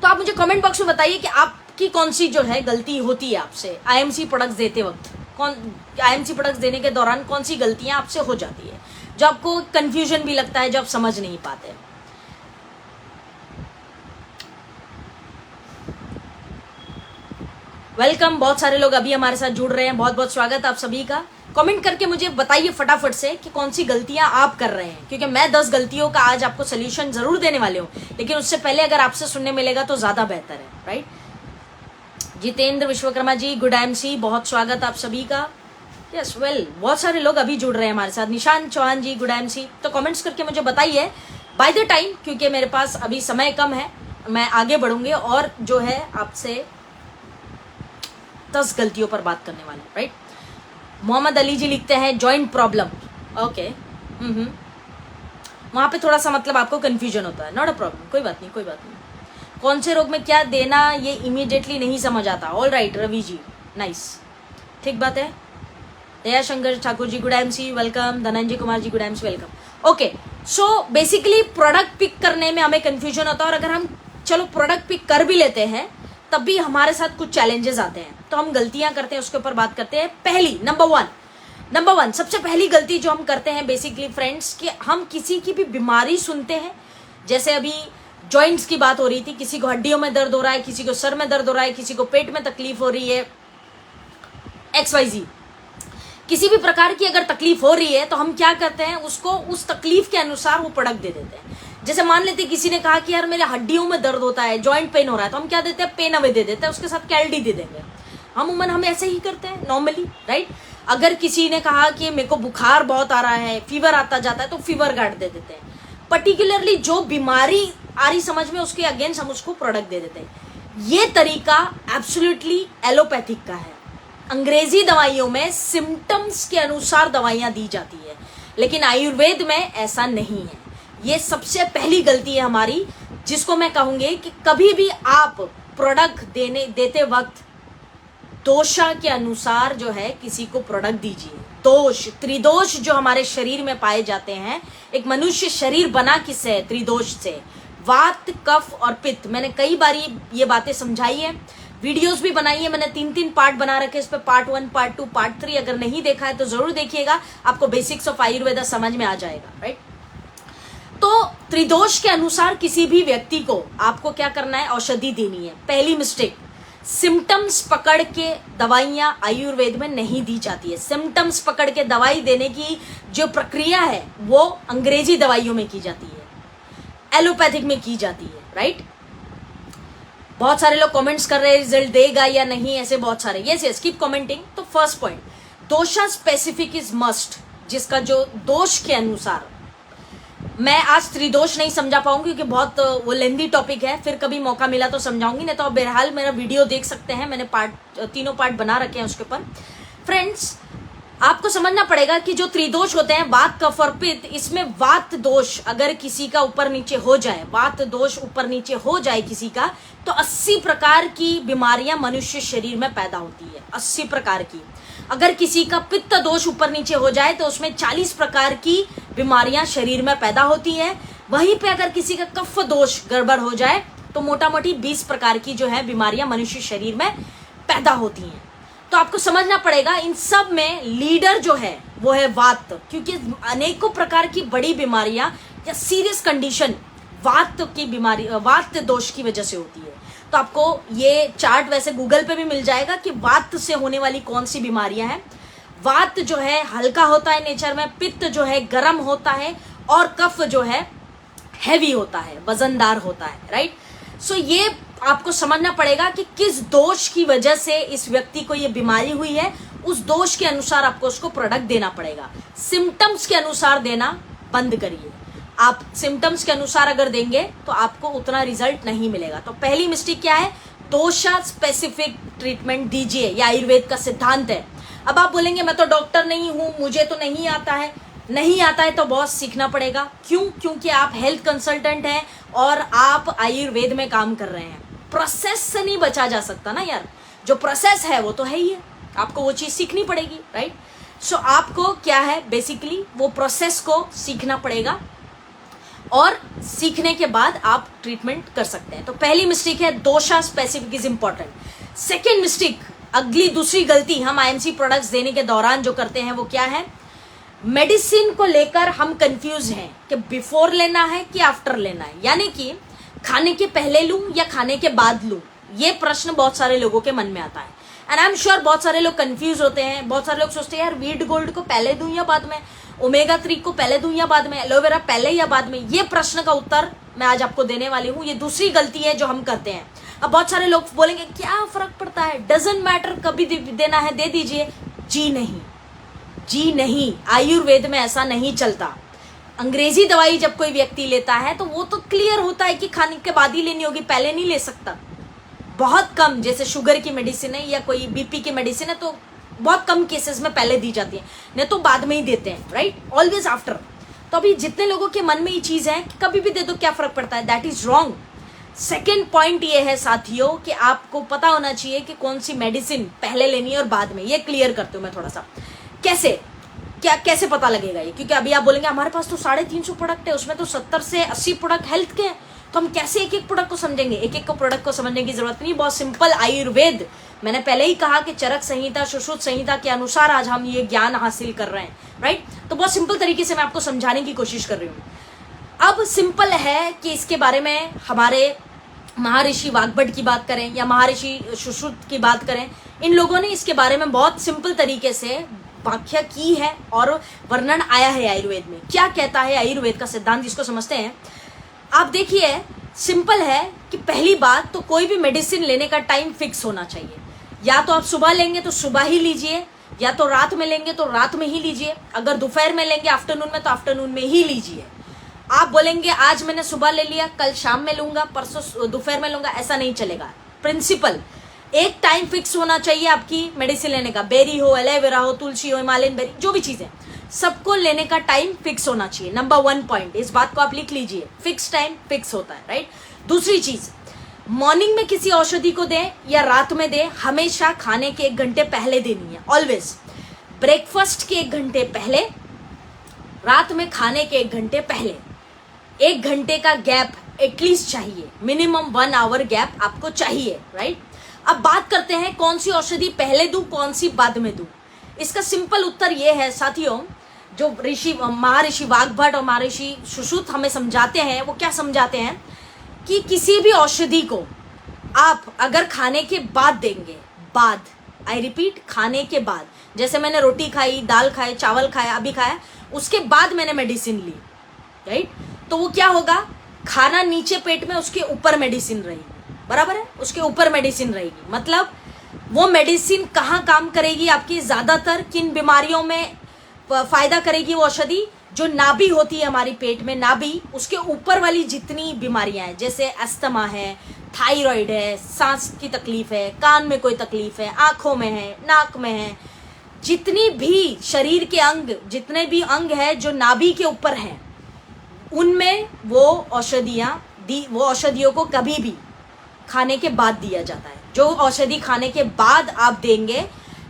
Speaker 1: तो आप मुझे कमेंट बॉक्स में बताइए कि आपकी कौन सी जो है गलती होती है आपसे IMC प्रोडक्ट्स देते वक्त, कौन आईएमसी प्रोडक्ट्स देने के दौरान कौन सी गलतियां आपसे हो जाती है, जो आपको कंफ्यूजन भी लगता है, जो आप समझ नहीं पाते। वेलकम, बहुत सारे लोग अभी हमारे साथ जुड़ रहे हैं, बहुत बहुत स्वागत आप सभी का। कमेंट करके मुझे बताइए फटाफट से कि कौन सी गलतियां आप कर रहे हैं, क्योंकि मैं 10 गलतियों का आज आपको सोल्यूशन जरूर देने वाले हूं, लेकिन उससे पहले अगर आपसे सुनने मिलेगा तो ज्यादा बेहतर है, right. Jitendra Vishwakarma ji, good MC, बहुत स्वागत आप सभी का। यस वेल, बहुत सारे लोग अभी जुड़ रहे हैं हमारे साथ। निशान चौहान जी, गुड एमसी। तो कमेंट्स करके मुझे बताइए बाय द टाइम, क्योंकि मेरे पास अभी समय कम है, मैं आगे बढ़ूंगी और जो है आपसे 10 गलतियों पर बात करने वाले, राइट। मोहम्मद अली जी लिखते हैं जॉइंट प्रॉब्लम, ओके। वहां पे थोड़ा सा मतलब आपको कंफ्यूजन होता है, नॉट अ प्रॉब्लम, कोई बात नहीं, कोई बात नहीं। कौन से रोग में क्या देना ये इमीडिएटली नहीं समझ आता। All right Ravi ji, nice, ठीक बात है। Daya Shankar Thakur ji, good MC, welcome. Dhananjay Kumar ji, good MC, welcome. Okay, so basically product pick करने में हमें कंफ्यूजन होता है, और अगर हम चलो प्रोडक्ट पिक कर भी लेते हैं तब भी हमारे साथ कुछ चैलेंजेस आते हैं, तो हम गलतियां करते हैं, उसके ऊपर बात करते हैं। पहली नंबर वन सबसे पहली गलती जो हम करते हैं बेसिकली फ्रेंड्स, कि हम किसी की भी बीमारी सुनते हैं, जैसे अभी जॉइंट्स की बात हो रही थी, किसी को हड्डियों में दर्द हो रहा है, किसी को सर में दर्द हो रहा है, किसी को पेट में तकलीफ हो रही है, XYZ किसी भी प्रकार की अगर तकलीफ हो रही है तो हम क्या करते हैं, उसको उस तकलीफ के अनुसार वो प्रोडक्ट दे देते हैं। जैसे मान लेते किसी ने कहा कि यार मेरे हड्डियों में दर्द होता है, जॉइंट पेन हो रहा है, तो हम क्या देते हैं, पेन अवे दे देते हैं, उसके साथ कैल्डी दे देंगे। हम ऐसे ही करते हैं नॉर्मली, राइट। अगर किसी ने कहा कि मेरे को बुखार बहुत आ रहा है, फीवर आता जाता है, तो फीवर गार्ड दे देते हैं। पर्टिकुलरली जो बीमारी आ रही समझ में, उसके अगेंस्ट हम उसको प्रोडक्ट दे देते हैं। ये तरीका एब्सोल्युटली एलोपैथिक का है। अंग्रेजी दवाइयों में सिम्टम्स के अनुसार दवाइयां दी जाती है, लेकिन आयुर्वेद में ऐसा नहीं है। ये सबसे पहली गलती है हमारी, जिसको मैं कहूंगी कि कभी भी आप प्रोडक्ट देते वक्त दोषा के अनुसार जो है किसी को प्रोडक्ट दीजिए। दोष, त्रिदोष जो हमारे शरीर में पाए जाते हैं, एक मनुष्य शरीर बना किससे है, त्रिदोष से, वात, कफ और पित्त। मैंने कई बार ये बातें समझाई है, वीडियोस भी बनाई है मैंने, 3 पार्ट बना रखे, इस पे पार्ट 1, पार्ट 2, पार्ट 3 अगर नहीं देखा है तो जरूर देखिएगा, आपको बेसिक्स ऑफ आयुर्वेदा समझ में आ जाएगा, राइट। तो त्रिदोष के अनुसार किसी भी व्यक्ति को आपको क्या करना है, औषधि देनी है। पहली मिस्टेक, सिम्टम्स पकड़ के दवाइयां आयुर्वेद में नहीं दी जाती है। सिम्टम्स पकड़ के दवाई देने की जो प्रक्रिया है वो अंग्रेजी दवाइयों में की जाती है, एलोपैथिक में की जाती है, राइट। बहुत सारे लोग कमेंट्स कर रहे हैं रिजल्ट देगा या नहीं, ऐसे बहुत सारे। Yes keep commenting. तो first point, dosha specific is must, जिसका जो दोष के अनुसार, मैं आज त्रिदोष नहीं समझा पाऊंगी क्योंकि बहुत वो लेंदी टॉपिक है, फिर कभी मौका मिला तो समझाऊंगी, नहीं तो आप बहरहाल मेरा वीडियो देख सकते हैं, मैंने तीनों पार्ट बना रखे हैं उसके ऊपर। फ्रेंड्स, आपको समझना पड़ेगा कि जो त्रिदोष होते हैं, वात, कफ और पित्त, इसमें वात दोष अगर किसी का ऊपर नीचे हो जाए, वात दोष ऊपर नीचे हो जाए किसी का, तो 80 प्रकार की बीमारियां मनुष्य शरीर में पैदा होती है, 80 प्रकार की। अगर किसी का पित्त दोष ऊपर नीचे हो जाए तो उसमें 40 प्रकार की बीमारियां शरीर में पैदा होती है। वहीं पे अगर किसी का कफ दोष गड़बड़ हो जाए तो मोटा मोटी 20 प्रकार की जो है बीमारियां मनुष्य शरीर में पैदा होती हैं। तो आपको समझना पड़ेगा इन सब में लीडर जो है वो है वात, क्योंकि अनेकों प्रकार की बड़ी बीमारियां या सीरियस कंडीशन वात की बीमारी, वात दोष की वजह से होती है। तो आपको ये चार्ट वैसे गूगल पे भी मिल जाएगा कि वात से होने वाली कौन सी बीमारियां हैं। वात जो है हल्का होता है नेचर में, पित्त जो है गर्म होता है, और कफ जो है हैवी होता है, वजनदार होता है, राइट। सो ये आपको समझना पड़ेगा कि किस दोष की वजह से इस व्यक्ति को ये बीमारी हुई है, उस दोष के अनुसार आपको उसको प्रोडक्ट देना पड़ेगा। सिम्टम्स के अनुसार देना बंद करिए। आप सिम्टम्स के अनुसार अगर देंगे तो आपको उतना रिजल्ट नहीं मिलेगा। तो पहली मिस्टेक क्या है, दोषा स्पेसिफिक ट्रीटमेंट दीजिए, ये आयुर्वेद का सिद्धांत है। अब आप बोलेंगे मैं तो डॉक्टर नहीं हूं, मुझे तो नहीं आता है। नहीं आता है तो बहुत सीखना पड़ेगा। क्यों? क्योंकि आप हेल्थ कंसल्टेंट हैं और आप आयुर्वेद में काम कर रहे हैं। प्रोसेस से नहीं बचा जा सकता ना यार, जो प्रोसेस है वो तो है ही है, आपको वो चीज सीखनी पड़ेगी, राइट। सो आपको क्या है, बेसिकली वो प्रोसेस को सीखना पड़ेगा और सीखने के बाद आप ट्रीटमेंट कर सकते हैं। तो पहली मिस्टेक है dosha specific is important. Second mistake अगली दूसरी गलती हम आईएमसी प्रोडक्ट्स देने के दौरान जो करते हैं वो क्या है, मेडिसिन को लेकर हम कंफ्यूज हैं कि बिफोर लेना है कि आफ्टर लेना है, यानी कि खाने के पहले लूं या खाने के बाद लूं। ये प्रश्न बहुत सारे लोगों के मन में आता है एंड आई एम श्योर बहुत सारे लोग कंफ्यूज होते हैं। बहुत सारे लोग सोचते हैं यार वीट गोल्ड को पहले दूं या बाद में, ओमेगा 3 को पहले दूं या बाद में, एलोवेरा पहले या बाद में। ये प्रश्न का उत्तर मैं आज आपको देने वाली हूं। ये दूसरी गलती है जो हम करते हैं। अब बहुत सारे लोग बोलेंगे क्या फर्क पड़ता है, डजंट मैटर, कभी देना है दे दीजिए। जी नहीं, जी नहीं, आयुर्वेद में ऐसा नहीं चलता। अंग्रेजी दवाई जब कोई व्यक्ति लेता है तो वो तो क्लियर होता है कि खाने के बाद ही लेनी होगी, पहले नहीं ले सकता। बहुत कम, जैसे शुगर की मेडिसिन है या कोई बीपी की मेडिसिन है तो बहुत कम केसेस में पहले दी जाती है, नहीं तो बाद में ही देते हैं, राइट, ऑलवेज आफ्टर। तो अभी जितने लोगों के मन में ये चीज है कि कभी भी दे दो क्या फर्क पड़ता है, that is wrong. Second point ये है साथियों कि आपको पता होना चाहिए कि कौन सी मेडिसिन पहले लेनी है और बाद में। ये क्लियर करती हूँ मैं थोड़ा सा, कैसे पता लगेगा ये, क्योंकि अभी आप बोलेंगे हमारे पास तो 350 प्रोडक्ट है, उसमें तो 70 से 80 प्रोडक्ट हेल्थ के हैं, तो हम कैसे एक एक प्रोडक्ट को समझेंगे। एक एक को प्रोडक्ट को समझने की जरूरत नहीं, बहुत सिंपल। आयुर्वेद, मैंने पहले ही कहा कि चरक संहिता, सुश्रुत संहिता के अनुसार आज हम ये ज्ञान हासिल कर रहे हैं, राइट। तो बहुत सिंपल तरीके से मैं आपको समझाने की कोशिश कर रही हूँ। अब सिंपल है कि इसके बारे में हमारे महर्षि वाग्भट की बात करें या महर्षि सुश्रुत की बात करें, इन लोगों ने इसके बारे में बहुत सिंपल तरीके से व्याख्या की है और वर्णन आया है आयुर्वेद में। क्या कहता है आयुर्वेद का सिद्धांत, इसको समझते हैं। आप देखिए, सिंपल है कि पहली बात तो कोई भी मेडिसिन लेने का टाइम फिक्स होना चाहिए। या तो आप सुबह लेंगे तो सुबह ही लीजिए, या तो रात में लेंगे तो रात में ही लीजिए, अगर दोपहर में लेंगे आफ्टरनून में तो आफ्टरनून में ही लीजिए। आप बोलेंगे आज मैंने सुबह ले लिया, कल शाम में लूंगा, परसों दोपहर में लूंगा, ऐसा नहीं चलेगा। प्रिंसिपल, एक टाइम फिक्स होना चाहिए आपकी मेडिसिन लेने का। बेरी हो, एलोवेरा हो, तुलसी हो, हिमालयन बेरी, जो भी चीजें, सबको लेने का टाइम फिक्स होना चाहिए। नंबर 1 पॉइंट, इस बात को आप लिख लीजिए, फिक्स टाइम फिक्स होता है, राइट। दूसरी चीज, मॉर्निंग में किसी औषधि को दें या रात में दें, हमेशा खाने के 1 घंटे पहले देनी है, ऑलवेज। ब्रेकफास्ट के 1 घंटे पहले, रात में खाने के 1 घंटे पहले। 1 घंटे का गैप एटलीस्ट चाहिए, मिनिमम 1 आवर गैप आपको चाहिए, राइट। अब बात करते हैं कौन सी औषधि पहले दूं, कौन सी बाद में दूं। इसका सिंपल उत्तर यह है साथियों, जो महर्षि वाग्भट और महर्षि सुश्रुत हमें समझाते हैं, वो क्या समझाते हैं कि किसी भी औषधि को आप अगर खाने के बाद देंगे, बाद, आई रिपीट, खाने के बाद, जैसे मैंने रोटी खाई, दाल खाए, चावल खाया, अभी खाया, उसके बाद मैंने मेडिसिन ली, राइट, तो वो क्या होगा, खाना नीचे पेट में, उसके ऊपर मेडिसिन रहेगी, बराबर है, उसके ऊपर मेडिसिन रहेगी। मतलब वो मेडिसिन कहाँ काम करेगी आपकी, ज्यादातर किन बीमारियों में फायदा करेगी वो औषधि, जो नाभि होती है हमारी पेट में, नाभि, उसके ऊपर वाली जितनी बीमारियां हैं, जैसे अस्थमा है, थायराइड है, सांस की तकलीफ है, कान में कोई तकलीफ है, आंखों में है, नाक में है, जितनी भी शरीर के अंग, जितने भी अंग है जो नाभि के ऊपर हैं, उनमें वो औषधियों को कभी भी खाने के बाद दिया जाता है। जो औषधि खाने के बाद आप देंगे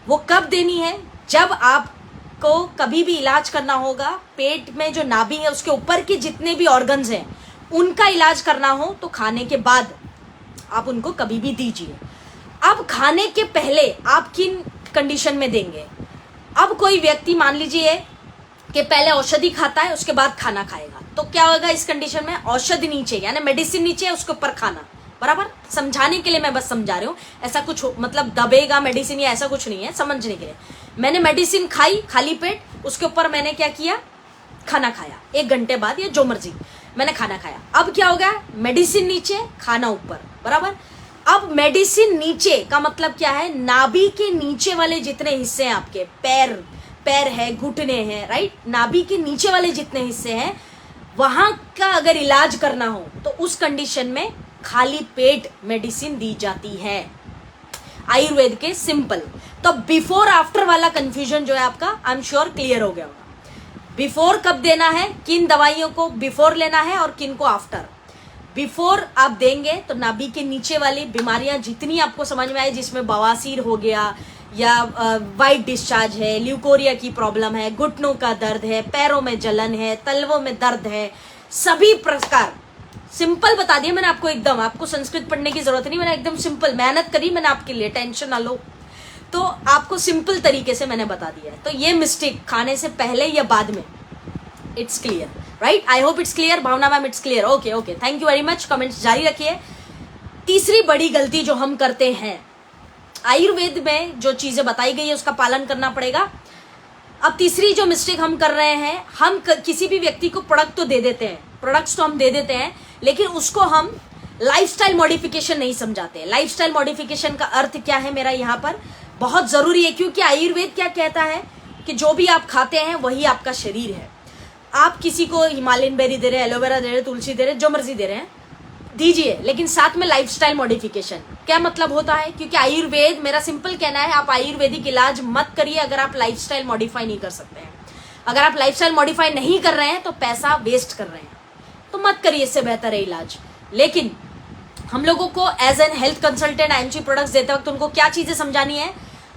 Speaker 1: वो कब देनी है, जब आपको कभी भी इलाज करना होगा, पेट में जो नाभि है उसके ऊपर के जितने भी ऑर्गन्स हैं उनका इलाज करना हो, तो खाने के बाद आप उनको कभी भी दीजिए। अब खाने के पहले आप किन कंडीशन में देंगे। अब कोई व्यक्ति मान लीजिए कि पहले औषधि खाता है, उसके बाद खाना खाएगा, तो क्या होगा इस कंडीशन में, औषधि नीचे यानी मेडिसिन नीचे, उसके ऊपर खाना, बराबर। समझाने के लिए मैं बस समझा रही हूँ, ऐसा कुछ मतलब दबेगा मेडिसिन या ऐसा कुछ नहीं है, समझने के लिए। मैंने मेडिसिन खाई खाली पेट, उसके ऊपर मैंने क्या किया, खाना खाया, 1 घंटे बाद या जो मर्जी मैंने खाना खाया। अब क्या हो गया, मेडिसिन नीचे, खाना ऊपर, बराबर। अब मेडिसिन नीचे का मतलब क्या है, नाभि के नीचे वाले जितने हिस्से हैं आपके, पैर है, घुटने हैं, राइट, नाभि के नीचे वाले जितने हिस्से हैं वहां का अगर इलाज करना हो तो उस कंडीशन में खाली पेट मेडिसिन दी जाती है आयुर्वेद के, सिंपल। तो बिफोर आफ्टर वाला कंफ्यूजन जो है आपका, आई एम श्योर क्लियर हो गया होगा। बिफोर कब देना है, किन दवाइयों को बिफोर लेना है और किन को आफ्टर। बिफोर आप देंगे तो नाभि के नीचे वाली बीमारियां जितनी आपको समझ में आए, जिसमें बवासीर हो गया या वाइट डिस्चार्ज है, ल्यूकोरिया की प्रॉब्लम है, घुटनों का दर्द है, पैरों में जलन है, तलवों में दर्द है, सभी प्रकार, सिंपल बता दिया मैंने आपको, एकदम आपको संस्कृत पढ़ने की जरूरत नहीं, मैंने एकदम सिंपल मेहनत करी मैंने आपके लिए, टेंशन ना लो। तो आपको सिंपल तरीके से मैंने बता दिया है। तो ये मिस्टेक खाने से पहले या बाद में, it's clear, right? I hope it's clear. Bhavna ma'am, it's clear. Okay okay, thank you very much. Comments जारी रखिए। तीसरी बड़ी गलती जो हम करते हैं, आयुर्वेद में जो चीजें बताई गई है उसका पालन करना पड़ेगा। अब तीसरी जो मिस्टेक हम कर रहे हैं, हम किसी भी व्यक्ति को प्रोडक्ट तो दे देते हैं, प्रोडक्ट्स तो हम दे देते हैं, लेकिन उसको हम लाइफस्टाइल मॉडिफिकेशन नहीं समझाते। लाइफस्टाइल मॉडिफिकेशन का अर्थ क्या है मेरा यहाँ पर बहुत जरूरी है, क्योंकि आयुर्वेद क्या कहता है कि जो भी आप खाते हैं वही आपका शरीर है। आप किसी को हिमालयन बेरी दे रहे हैं, एलोवेरा दे रहे हैं, तुलसी दे रहे हैं, जो मर्जी दे रहे हैं दीजिए, लेकिन साथ में लाइफस्टाइल मॉडिफिकेशन। क्या मतलब होता है? क्योंकि आयुर्वेद, मेरा सिंपल कहना है, आप आयुर्वेदिक इलाज मत करिए अगर आप लाइफस्टाइल मॉडिफाई नहीं कर सकते हैं। अगर आप लाइफस्टाइल मॉडिफाई नहीं कर रहे हैं तो पैसा वेस्ट कर रहे हैं, तो मत करिए, इससे बेहतर है इलाज। लेकिन हम लोगों को as an health consultant IMC products देते वक्त उनको क्या चीजें समझानी है?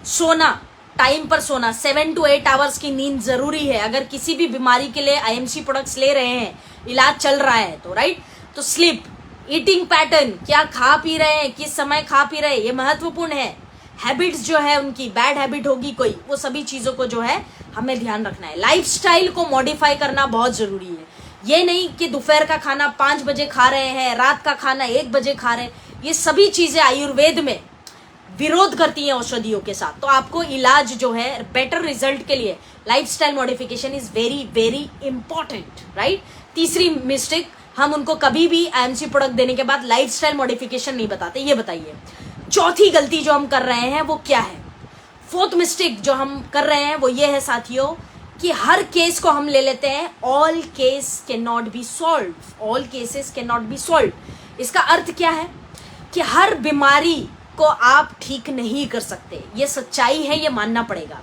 Speaker 1: सोना, टाइम पर सोना, 7 to 8 आवर्स की नींद जरूरी है। अगर किसी भी बीमारी के लिए आईएमसी प्रोडक्ट्स ले रहे हैं, इलाज चल रहा है तो, राइट? तो स्लीप, ईटिंग पैटर्न, क्या खा पी रहे हैं, किस समय खा पी रहे हैं, ये महत्वपूर्ण है। हैबिट्स जो है उनकी, बैड हैबिट होगी कोई, वो सभी चीजों को जो है हमें ध्यान रखना है। लाइफस्टाइल को मॉडिफाई करना बहुत जरूरी है। ये नहीं कि दोपहर का खाना 5 बजे खा रहे हैं, रात का खाना 1 बजे खा रहे हैं, ये सभी चीजें आयुर्वेद में विरोध करती हैं औषधियों के साथ। तो आपको इलाज जो है बेटर रिजल्ट के लिए lifestyle modification is very very important, right? तीसरी मिस्टेक, हम उनको कभी भी आईएमसी प्रोडक्ट देने के बाद लाइफस्टाइल मॉडिफिकेशन नहीं बताते। ये बताइए चौथी गलती जो हम कर रहे हैं वो क्या है? फोर्थ मिस्टेक जो हम कर रहे हैं वो ये है साथियों कि हर केस को हम ले लेते हैं, all case can not be solve, all cases can not be solve. इसका अर्थ क्या है कि हर बीमारी को आप ठीक नहीं कर सकते। ये सच्चाई है, ये मानना पड़ेगा,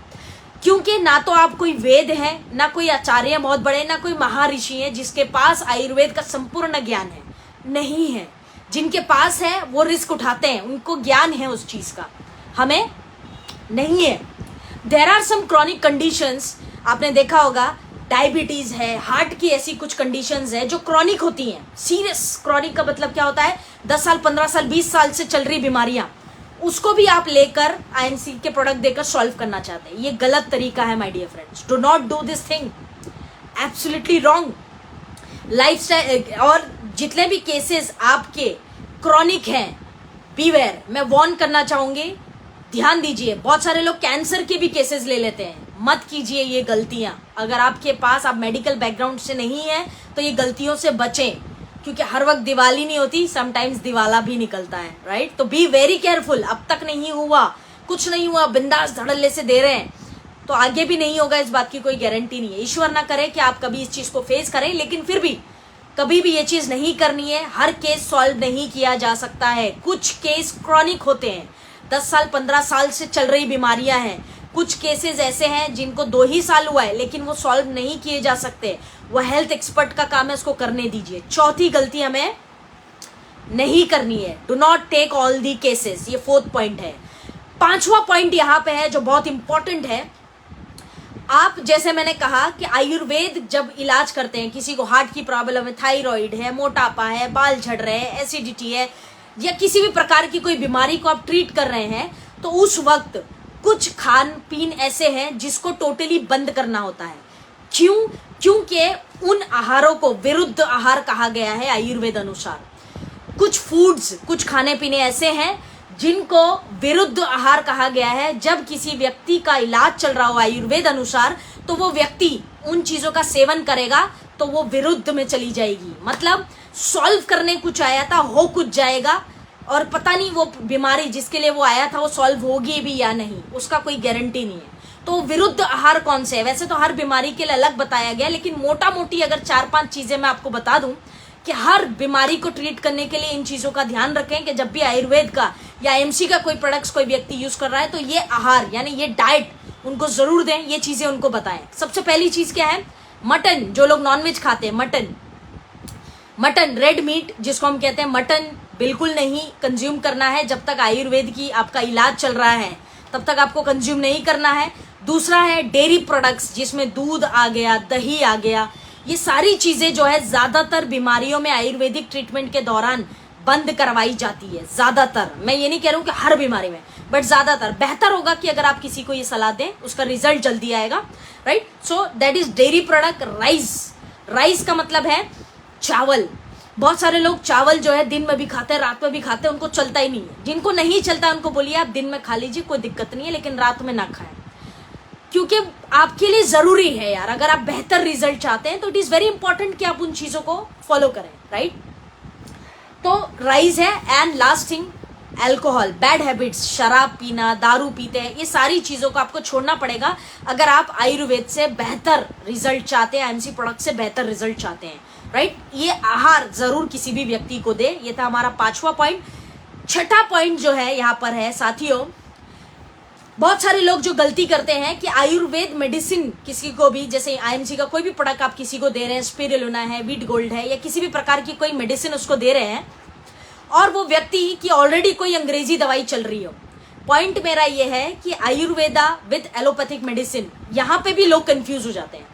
Speaker 1: क्योंकि ना तो आप कोई वेद हैं, ना कोई आचार्य बहुत बड़े, ना कोई महर्षि हैं जिसके पास आयुर्वेद का संपूर्ण ज्ञान है, नहीं है। जिनके पास है वो रिस्क उठाते हैं, उनको ज्ञान है उस चीज का, हमें नहीं है। There are some chronic conditions, आपने देखा होगा, डायबिटीज है, हार्ट की ऐसी कुछ कंडीशंस है जो क्रॉनिक होती हैं, सीरियस। क्रॉनिक का मतलब क्या होता है? 10 साल, 15 साल, 20 साल से चल रही बीमारियां, उसको भी आप लेकर आईएमसी के प्रोडक्ट देकर सॉल्व करना चाहते हैं। ये गलत तरीका है my dear friends, do not do this thing, absolutely wrong. Lifestyle और जितने भी केसेस आपके क्रॉनिक हैं, बीवेयर, मैं वार्न करना चाहूंगी, ध्यान दीजिए। बहुत सारे लोग कैंसर के भी केसेस ले लेते हैं, मत कीजिए ये गलतियां। अगर आपके पास, आप मेडिकल बैकग्राउंड से नहीं है तो ये गलतियों से बचें, क्योंकि हर वक्त दिवाली नहीं होती, समटाइम्स दिवाला भी निकलता है, राइट? तो बी वेरी केयरफुल। अब तक नहीं हुआ, कुछ नहीं हुआ, बिंदास धड़ल्ले से दे रहे हैं, तो आगे भी नहीं होगा, इस बात की कोई गारंटी नहीं है। ईश्वर ना करे कि आप कभी इस चीज को फेस करें, लेकिन फिर भी कभी भी ये चीज नहीं करनी है। हर केस सॉल्व नहीं किया जा सकता है, कुछ केस क्रॉनिक होते हैं, 10 साल 15 साल से चल रही बीमारियां हैं। कुछ केसेस ऐसे हैं जिनको 2 ही साल हुआ है लेकिन वो सॉल्व नहीं किए जा सकते, वो हेल्थ एक्सपर्ट का काम है, उसको करने दीजिए। चौथी गलती हमें नहीं करनी है, do not take all the cases, ये 4th पॉइंट है। 5वां पॉइंट यहाँ पे है जो बहुत इंपॉर्टेंट है। आप, जैसे मैंने कहा कि आयुर्वेद जब इलाज करते हैं, किसी को हार्ट की प्रॉब्लम है, थायराइड है, मोटापा है, बाल झड़ रहे हैं, एसिडिटी है, या किसी भी प्रकार की कोई बीमारी को आप ट्रीट कर रहे हैं, तो उस वक्त कुछ खान पीन ऐसे हैं जिसको टोटली बंद करना होता है। क्यों? क्योंकि उन आहारों को विरुद्ध आहार कहा गया है आयुर्वेद अनुसार। कुछ फूड्स, कुछ खाने पीने ऐसे हैं जिनको विरुद्ध आहार कहा गया है। जब किसी व्यक्ति का इलाज चल रहा हो आयुर्वेद अनुसार, तो वो व्यक्ति उन चीजों का सेवन करेगा तो वो विरुद्ध में चली जाएगी। मतलब सॉल्व करने कुछ आया था, हो कुछ जाएगा, और पता नहीं वो बीमारी जिसके लिए वो आया था वो सॉल्व होगी भी या नहीं, उसका कोई गारंटी नहीं है। तो विरुद्ध आहार कौन से है? वैसे तो हर बीमारी के लिए अलग बताया गया, लेकिन मोटा मोटी अगर 4-5 चीजें मैं आपको बता दूं कि हर बीमारी को ट्रीट करने के लिए इन चीजों का ध्यान रखें कि जब भी आयुर्वेद का या एमसी का कोई प्रोडक्ट्स कोई व्यक्ति यूज कर रहा है तो ये आहार यानी ये डाइट उनको जरूर दें, ये चीजें उनको बताएं। सबसे पहली चीज क्या है? मटन। जो लोग नॉनवेज खाते हैं, मटन रेड मीट जिसको हम कहते हैं, मटन बिल्कुल नहीं कंज्यूम करना है। जब तक आयुर्वेद की आपका इलाज चल रहा है तब तक आपको कंज्यूम नहीं करना है। दूसरा है डेयरी प्रोडक्ट्स, जिसमें दूध आ गया, दही आ गया, ये सारी चीजें जो है ज्यादातर बीमारियों में आयुर्वेदिक ट्रीटमेंट के दौरान बंद करवाई जाती है ज्यादातर। मैं ये नहीं कह रहा हूं कि हर बीमारी में, बट ज्यादातर बेहतर होगा कि अगर आप किसी को ये सलाह दें, उसका रिजल्ट जल्दी आएगा, right. So that is dairy product. Rice का मतलब है चावल। बहुत सारे लोग चावल जो है दिन में भी खाते हैं, रात में भी खाते हैं, उनको चलता ही नहीं है। जिनको नहीं चलता उनको बोलिए आप दिन में खा लीजिए, कोई दिक्कत नहीं है, लेकिन रात में ना खाएं, क्योंकि आपके लिए जरूरी है यार। अगर आप बेहतर रिजल्ट चाहते हैं तो इट इज वेरी इंपॉर्टेंट कि आप उन चीजों को फॉलो करें, राइट। तो राइस है। And last thing, alcohol, bad habits, शराब पीना, दारू पीते हैं, ये सारी चीजों को आपको छोड़ना पड़ेगा अगर आप आयुर्वेद से बेहतर रिजल्ट चाहते हैं, आईएमसी प्रोडक्ट से बेहतर रिजल्ट चाहते हैं, राइट। ये आहार जरूर किसी भी व्यक्ति को दे। ये था हमारा 5वां पॉइंट। 6ठा पॉइंट जो है यहाँ पर है साथियों, बहुत सारे लोग जो गलती करते हैं कि आयुर्वेद मेडिसिन किसी को भी, जैसे आईएमसी का कोई भी प्रोडक्ट आप किसी को दे रहे हैं, स्पिरुलिना है, वीट गोल्ड है, या किसी भी प्रकार की कोई मेडिसिन उसको दे रहे हैं, और वो व्यक्ति की ऑलरेडी कोई अंग्रेजी दवाई चल रही हो। पॉइंट मेरा ये है कि आयुर्वेदा विद एलोपैथिक मेडिसिन, यहाँ पे भी लोग कंफ्यूज हो जाते हैं।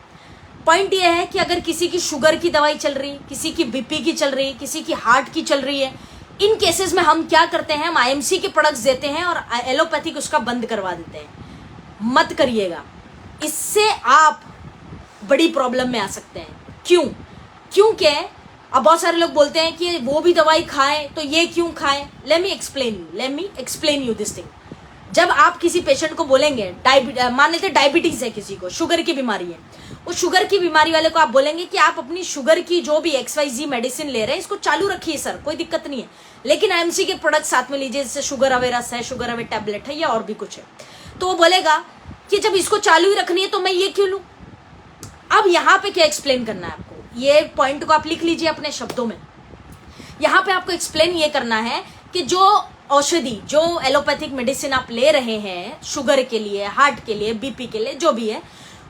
Speaker 1: पॉइंट ये है कि अगर किसी की शुगर की दवाई चल रही, किसी की बीपी की चल रही, किसी की हार्ट की चल रही है, इन केसेस में हम क्या करते हैं, हम आईएमसी के प्रोडक्ट्स देते हैं और एलोपैथिक उसका बंद करवा देते हैं। मत करिएगा, इससे आप बड़ी प्रॉब्लम में आ सकते हैं। क्योंकि अब बहुत सारे लोग बोलते हैं कि वो भी दवाई खाएं तो ये क्यों खाएं। Let me explain you this thing. जब आप किसी पेशेंट को बोलेंगे, मान लेते डायबिटीज है, किसी को शुगर की बीमारी है, उस शुगर की बीमारी वाले को आप बोलेंगे कि आप अपनी शुगर की जो भी XYZ मेडिसिन ले रहे हैं इसको चालू रखिए सर, कोई दिक्कत नहीं है, लेकिन आईएमसी के प्रोडक्ट साथ में लीजिए, जैसे शुगर अवे रस है, शुगर अवे टैबलेट है, या और भी कुछ है। तो वो बोलेगा कि जब इसको चालू ही रखनी है तो मैं ये क्यों लूं। अब यहाँ पे क्या एक्सप्लेन करना है आपको, ये पॉइंट को आप लिख लीजिए अपने शब्दों में। यहाँ पे आपको एक्सप्लेन ये करना है कि जो औषधि, जो एलोपैथिक मेडिसिन आप ले रहे हैं शुगर के लिए, हार्ट के लिए, बीपी के लिए, जो भी है,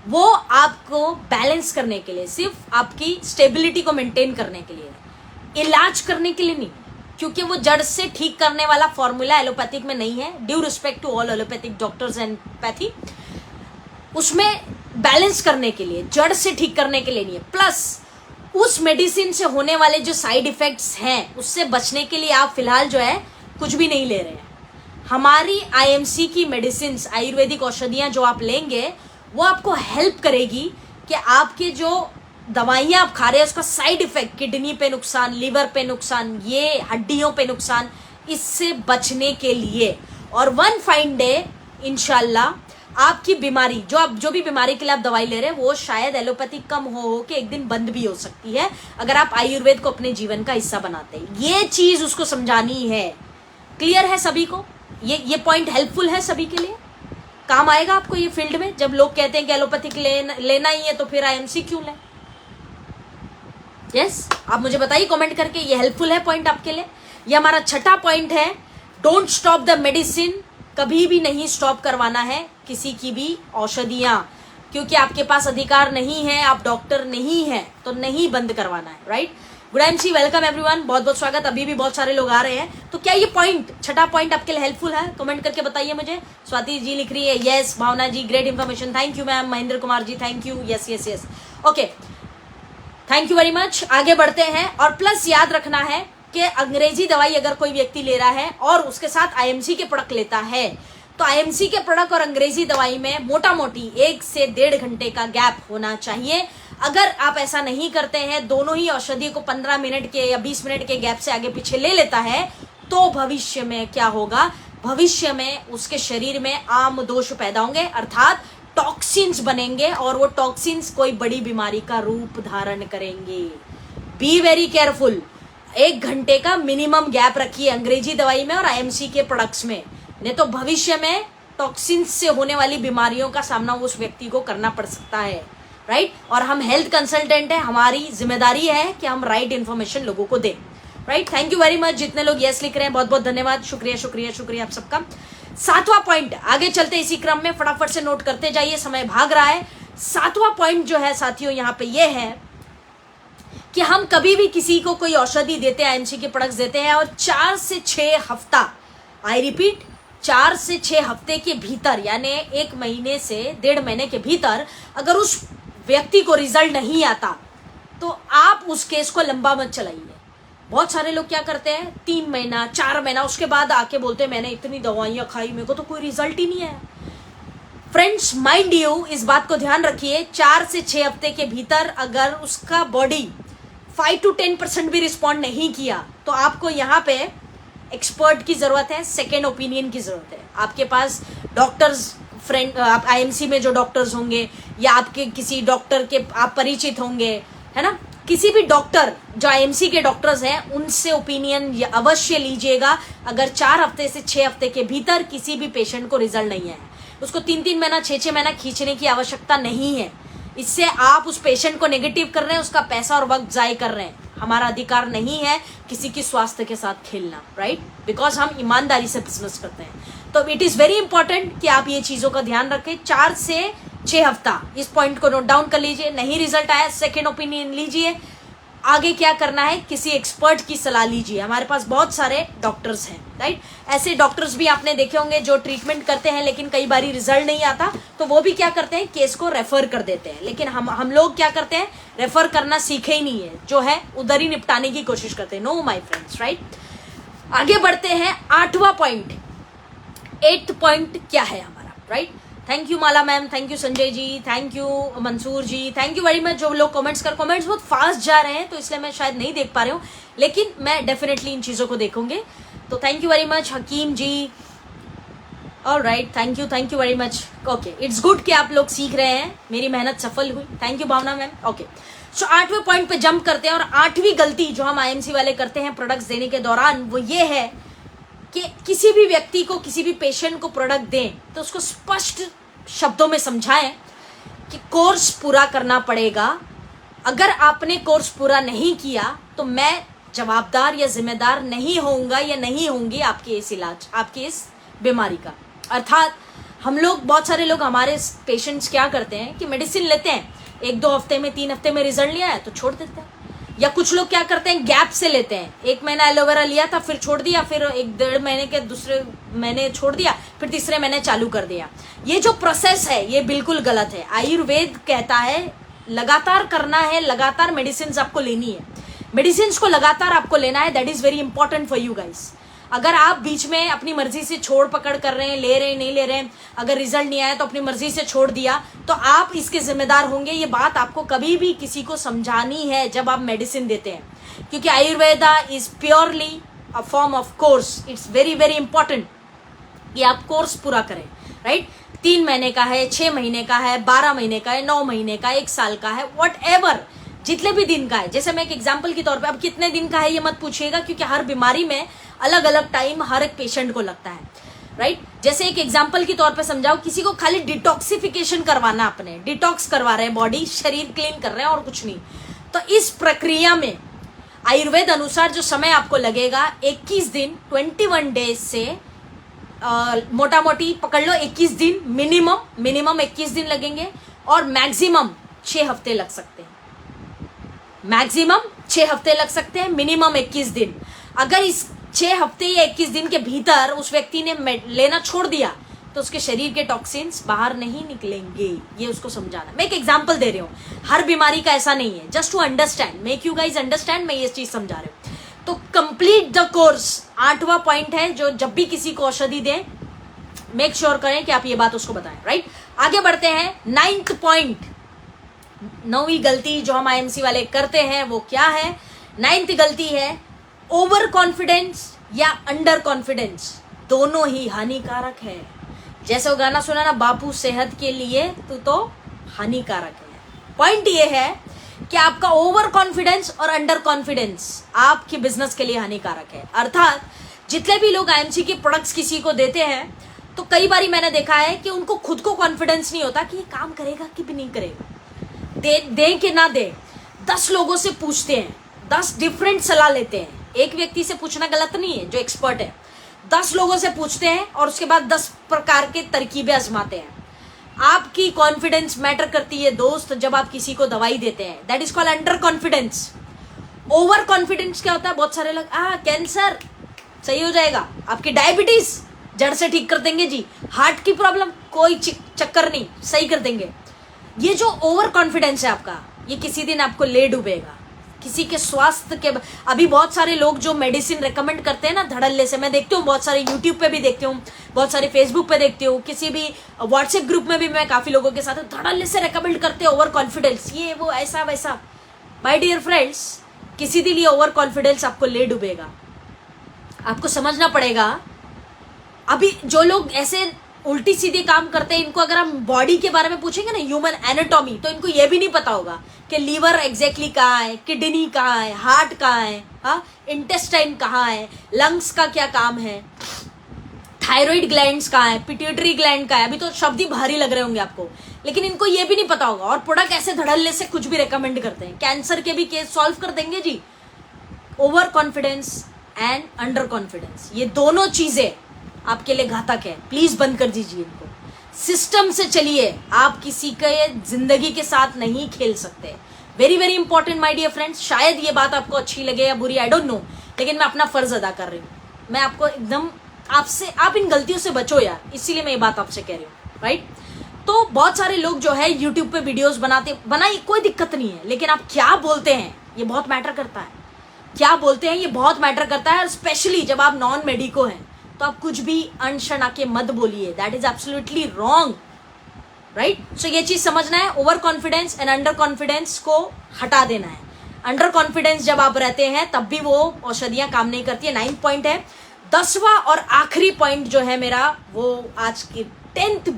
Speaker 1: वो आपको बैलेंस करने के लिए, सिर्फ आपकी स्टेबिलिटी को मेंटेन करने के लिए, इलाज करने के लिए नहीं, क्योंकि वो जड़ से ठीक करने वाला फॉर्मूला एलोपैथिक में नहीं है। Due respect to all allopathic doctors and pathy, उसमें बैलेंस करने के लिए, जड़ से ठीक करने के लिए नहीं है। प्लस उस मेडिसिन से होने वाले जो साइड इफेक्ट्स हैं उससे बचने के लिए आप फिलहाल जो है कुछ भी नहीं ले रहे हैं। हमारी आईएमसी की मेडिसिन, आयुर्वेदिक औषधियां जो आप लेंगे वो आपको हेल्प करेगी कि आपके जो दवाइयां आप खा रहे हैं उसका साइड इफेक्ट, किडनी पे नुकसान, लीवर पे नुकसान, ये हड्डियों पे नुकसान, इससे बचने के लिए। और वन फाइन डे इंशाल्लाह आपकी बीमारी, जो भी बीमारी के लिए आप दवाई ले रहे हैं, वो शायद एलोपैथिक कम हो के एक दिन बंद भी हो सकती है अगर आप आयुर्वेद को अपने जीवन का हिस्सा बनाते हैं। ये चीज उसको समझानी है। क्लियर है सभी को? ये पॉइंट हेल्पफुल है सभी के लिए, काम आएगा आपको ये फील्ड में। जब लोग कहते हैं कि एलोपैथिक लेना ही है तो फिर आईएमसी क्यों लें? यस, आप मुझे बताइए कमेंट करके, ये हेल्पफुल है पॉइंट आपके लिए। ये हमारा 6ठा पॉइंट है, डोंट स्टॉप द मेडिसिन। कभी भी नहीं स्टॉप करवाना है किसी की भी औषधियां, क्योंकि आपके पास अधिकार नहीं है, आप डॉक्टर नहीं है, तो नहीं बंद करवाना है, right. Good MC, welcome everyone, बहुत बहुत स्वागत। अभी भी बहुत सारे लोग आ रहे हैं, तो क्या ये पॉइंट 6ठा पॉइंट आपके लिए हेल्पफुल है? कमेंट करके बताइए मुझे। स्वाति जी लिख रही है yes, Bhavna ji great information, thank you ma'am. Mahendra Kumar ji thank you, yes yes yes, okay, thank you very much. आगे बढ़ते हैं। और प्लस याद रखना है कि अंग्रेजी दवाई अगर कोई व्यक्ति ले रहा है और उसके साथ आईएमसी के प्रोडक्ट लेता है, तो आईएमसी के प्रोडक्ट और अंग्रेजी दवाई में मोटा मोटी 1 से 1.5 घंटे का गैप होना चाहिए। अगर आप ऐसा नहीं करते हैं, दोनों ही औषधि को 15 मिनट के या 20 मिनट के गैप से आगे पीछे ले लेता है, तो भविष्य में क्या होगा, भविष्य में उसके शरीर में आम दोष पैदा होंगे, अर्थात टॉक्सिन्स बनेंगे, और वो टॉक्सिन्स कोई बड़ी बीमारी का रूप धारण करेंगे। Be very careful. 1 घंटे का मिनिमम गैप रखिए अंग्रेजी दवाई में और आईएमसी के प्रोडक्ट्स में, नहीं तो भविष्य में टॉक्सिन्स से होने वाली बीमारियों का सामना उस व्यक्ति को करना पड़ सकता है, राइट। और हम हेल्थ कंसल्टेंट हैं, हमारी जिम्मेदारी है कि हम राइट इन्फॉर्मेशन लोगों को दें, right. Thank you very much. जितने लोग यस लिख रहे हैं बहुत बहुत धन्यवाद, शुक्रिया शुक्रिया शुक्रिया आप सबका। 7वां पॉइंट, आगे चलते इसी क्रम में, फटाफट से नोट करते जाइए, समय भाग रहा है। 7वां पॉइंट जो है साथियों यहाँ पे ये है कि हम कभी भी किसी को कोई औषधि देते हैं, आईएमसी के प्रोडक्ट्स देते हैं, और 4 से 6 हफ्ता, आई रिपीट 4 से 6 हफ्ते के भीतर, यानी 1 महीने से 1.5 महीने के भीतर अगर उस व्यक्ति को रिजल्ट नहीं आता, तो आप उस केस को लंबा मत चलाइए। बहुत सारे लोग क्या करते हैं 3 महीना 4 महीना उसके बाद आके बोलते हैं मैंने इतनी दवाइयाँ खाई, मेरे को तो कोई रिजल्ट ही नहीं आया। फ्रेंड्स माइंड यू, इस बात को ध्यान रखिए, 4 से 6 हफ्ते के भीतर अगर उसका बॉडी 5 to 10% भी रिस्पॉन्ड नहीं किया तो आपको यहाँ पे एक्सपर्ट की जरूरत है, सेकेंड ओपिनियन की जरूरत है। आपके पास डॉक्टर्स फ्रेंड, आप आईएमसी में जो डॉक्टर्स होंगे या आपके किसी डॉक्टर के आप परिचित होंगे, है ना, किसी भी डॉक्टर जो आईएमसी के डॉक्टर्स हैं उनसे ओपिनियन अवश्य लीजिएगा। अगर 4 हफ्ते से 6 हफ्ते के भीतर किसी भी पेशेंट को रिजल्ट नहीं है, उसको 3-3 महीना 6-6 महीना खींचने की आवश्यकता नहीं है। इससे आप उस पेशेंट को नेगेटिव कर रहे हैं, उसका पैसा और वक्त जाय कर रहे हैं। हमारा अधिकार नहीं है किसी की स्वास्थ्य के साथ खेलना, राइट, बिकॉज हम ईमानदारी से बिजनेस करते हैं। तो इट इज वेरी इंपॉर्टेंट कि आप ये चीजों का ध्यान रखें। 4 से 6 हफ्ता, इस पॉइंट को नोट डाउन कर लीजिए। नहीं रिजल्ट आया, सेकेंड ओपिनियन लीजिए। आगे क्या करना है, किसी एक्सपर्ट की सलाह लीजिए। हमारे पास बहुत सारे डॉक्टर्स हैं, राइट। ऐसे डॉक्टर्स भी आपने देखे होंगे जो ट्रीटमेंट करते हैं लेकिन कई बार रिजल्ट नहीं आता, तो वो भी क्या करते हैं, केस को रेफर कर देते हैं। लेकिन हम लोग क्या करते हैं, रेफर करना सीखे ही नहीं है, जो है उधर ही निपटाने की कोशिश करते हैं। No my friends, right. आगे बढ़ते हैं, 8वां पॉइंट, 8th पॉइंट क्या है हमारा, right. Thank you Mala ma'am, thank you Sanjay ji, thank you Mansoor ji, thank you very much. जो लोग कमेंट्स बहुत फास्ट जा रहे हैं तो इसलिए मैं शायद नहीं देख पा रही हूँ, लेकिन मैं डेफिनेटली इन चीज़ों को देखूंगे। तो thank you very much Hakeem ji, alright, thank you very much. Okay, it's good कि आप लोग सीख रहे हैं, मेरी मेहनत सफल हुई। Thank you Bhavna ma'am. Okay, so 8वें पॉइंट पे जंप करते हैं। और 8वीं गलती जो हम आईएमसी वाले करते हैं प्रोडक्ट्स देने के दौरान, वो ये है कि किसी भी व्यक्ति को, किसी भी पेशेंट को प्रोडक्ट दें तो उसको स्पष्ट शब्दों में समझाएं कि कोर्स पूरा करना पड़ेगा। अगर आपने कोर्स पूरा नहीं किया तो मैं जवाबदार या जिम्मेदार नहीं होऊंगा या नहीं होंगी आपके इस इलाज, आपकी इस बीमारी का। अर्थात हम लोग, बहुत सारे लोग, हमारे पेशेंट्स क्या करते हैं कि मेडिसिन लेते हैं, 1-2 हफ्ते में, 3 हफ्ते में रिजल्ट नहीं आया तो छोड़ देते हैं। या कुछ लोग क्या करते हैं, गैप से लेते हैं, 1 महीना एलोवेरा लिया था फिर छोड़ दिया, फिर 1-1.5 महीने के दूसरे महीने छोड़ दिया, फिर तीसरे महीने चालू कर दिया। ये जो प्रोसेस है ये बिल्कुल गलत है। आयुर्वेद कहता है लगातार करना है, लगातार मेडिसिन आपको लेनी है, मेडिसिन को लगातार आपको लेना है। That is very important for you guys. अगर आप बीच में अपनी मर्जी से छोड़ पकड़ कर रहे हैं, ले रहे हैं, नहीं ले रहे हैं, अगर रिजल्ट नहीं आया तो अपनी मर्जी से छोड़ दिया, तो आप इसके जिम्मेदार होंगे। ये बात आपको कभी भी किसी को समझानी है जब आप मेडिसिन देते हैं, क्योंकि Ayurveda is purely a form of course. It's very very important कि आप कोर्स पूरा करें, राइट। 3 महीने का है, 6 महीने का है, 12 महीने का है, 9 महीने का, 1 साल का है, वट एवर, जितने भी दिन का है। जैसे मैं एक एग्जाम्पल के तौर पे, अब कितने दिन का है ये मत पूछिएगा, क्योंकि हर बीमारी में अलग अलग टाइम हर एक पेशेंट को लगता है, राइट। जैसे एक एग्जाम्पल के तौर पे समझाओ, किसी को खाली डिटॉक्सिफिकेशन करवाना, अपने डिटॉक्स करवा रहे हैं, बॉडी, शरीर क्लीन कर रहे हैं और कुछ नहीं, तो इस प्रक्रिया में आयुर्वेद अनुसार जो समय आपको लगेगा 21 दिन, 21 डेज से मोटा मोटी पकड़ लो 21 दिन, मिनिमम 21 दिन लगेंगे, और मैक्सिमम 6 हफ्ते लग सकते हैं। मैक्सिमम 6 हफ्ते लग सकते हैं, मिनिमम 21 दिन। अगर इस 6 हफ्ते या 21 दिन के भीतर उस व्यक्ति ने लेना छोड़ दिया तो उसके शरीर के टॉक्सिन्स बाहर नहीं निकलेंगे। ये उसको समझाना। मैं एक एग्जांपल दे रही हूँ, हर बीमारी का ऐसा नहीं है। Just to understand, make you guys understand, मैं ये चीज समझा रही हूँ। तो कंप्लीट द कोर्स 8वां पॉइंट है, जो जब भी किसी को औषधि दें मेक श्योर करें कि आप ये बात उसको बताएं, राइट। आगे बढ़ते हैं, 9th पॉइंट, 9वीं गलती जो हम आईएमसी वाले करते हैं वो क्या है। 9th गलती है ओवर कॉन्फिडेंस या अंडर कॉन्फिडेंस, दोनों ही हानिकारक है। जैसे वो गाना सुना ना, बापू सेहत के लिए तू तो हानिकारक है। पॉइंट ये है कि आपका ओवर कॉन्फिडेंस और अंडर कॉन्फिडेंस आपके बिजनेस के लिए हानिकारक है। अर्थात जितने भी लोग आईएमसी के प्रोडक्ट्स किसी को देते हैं, तो कई बार मैंने देखा है कि उनको खुद को कॉन्फिडेंस नहीं होता कि ये काम करेगा कि भी नहीं करेगा, दें कि ना दे। 10 लोगों से पूछते हैं, 10 डिफरेंट सलाह लेते हैं। एक व्यक्ति से पूछना गलत नहीं है जो एक्सपर्ट है, 10 लोगों से पूछते हैं और उसके बाद 10 प्रकार के तरकीबें आजमाते हैं। आपकी कॉन्फिडेंस मैटर करती है दोस्त, जब आप किसी को दवाई देते हैं। That is called under confidence. Over confidence क्या होता है, बहुत सारे लोग कैंसर सही हो जाएगा, आपकी डायबिटीज जड़ से ठीक कर देंगे जी, हार्ट की प्रॉब्लम कोई चक्कर नहीं, सही कर देंगे। ये जो ओवर कॉन्फिडेंस है आपका, ये किसी दिन आपको ले डूबेगा। किसी के स्वास्थ्य के, अभी बहुत सारे लोग जो मेडिसिन रेकमेंड करते हैं ना धड़ल्ले से, मैं देखती हूँ बहुत सारे यूट्यूब पे भी देखती हूँ, बहुत सारे फेसबुक पे देखती हूँ, किसी भी व्हाट्सएप ग्रुप में भी मैं काफी लोगों के साथ धड़ल्ले से रेकमेंड करते हैं ओवर कॉन्फिडेंस, ये वो ऐसा वैसा। माय डियर फ्रेंड्स, किसी के लिए ओवर कॉन्फिडेंस आपको ले डूबेगा। आपको समझना पड़ेगा, अभी जो लोग ऐसे उल्टी सीधे काम करते हैं, इनको अगर हम बॉडी के बारे में पूछेंगे ना, ह्यूमन एनाटॉमी, तो इनको ये भी नहीं पता होगा कि लीवर एग्जैक्टली कहाँ है, किडनी कहाँ है, हार्ट कहाँ है, हाँ, इंटेस्टाइन कहाँ है, लंग्स का क्या काम है, थायराइड ग्लैंड्स कहाँ है, पिट्यूटरी ग्लैंड कहाँ है। अभी तो शब्द ही भारी लग रहे होंगे आपको, लेकिन इनको ये भी नहीं पता होगा। और प्रोडक्ट ऐसे धड़ल्ले से कुछ भी रेकमेंड करते हैं, कैंसर के भी केस सॉल्व कर देंगे जी। Over confidence and under confidence, ये दोनों चीजें आपके लिए घातक है। प्लीज बंद कर दीजिए इनको, सिस्टम से चलिए, आप किसी के जिंदगी के साथ नहीं खेल सकते। Very very important my dear friends. शायद ये बात आपको अच्छी लगे या बुरी, आई डोंट नो, लेकिन मैं अपना फर्ज अदा कर रही हूँ। मैं आपको एकदम आपसे, आप इन गलतियों से बचो यार, इसीलिए मैं ये बात आपसे कह रही हूँ, राइट। तो बहुत सारे लोग जो है यूट्यूब पे वीडियोस बनाई कोई दिक्कत नहीं है, लेकिन आप क्या बोलते हैं ये बहुत मैटर करता है। क्या बोलते हैं ये बहुत मैटर करता है, और स्पेशली जब आप नॉन मेडिको हैं तो आप कुछ भी अनशन आके मत बोलिए, that is absolutely wrong, right. So ये चीज समझना है, over confidence and under confidence को हटा देना है। अंडर कॉन्फिडेंस जब आप रहते हैं तब भी वो औषधियां काम नहीं करती है। 9 पॉइंट है। 10वां और आखिरी पॉइंट जो है मेरा, वो आज की 10th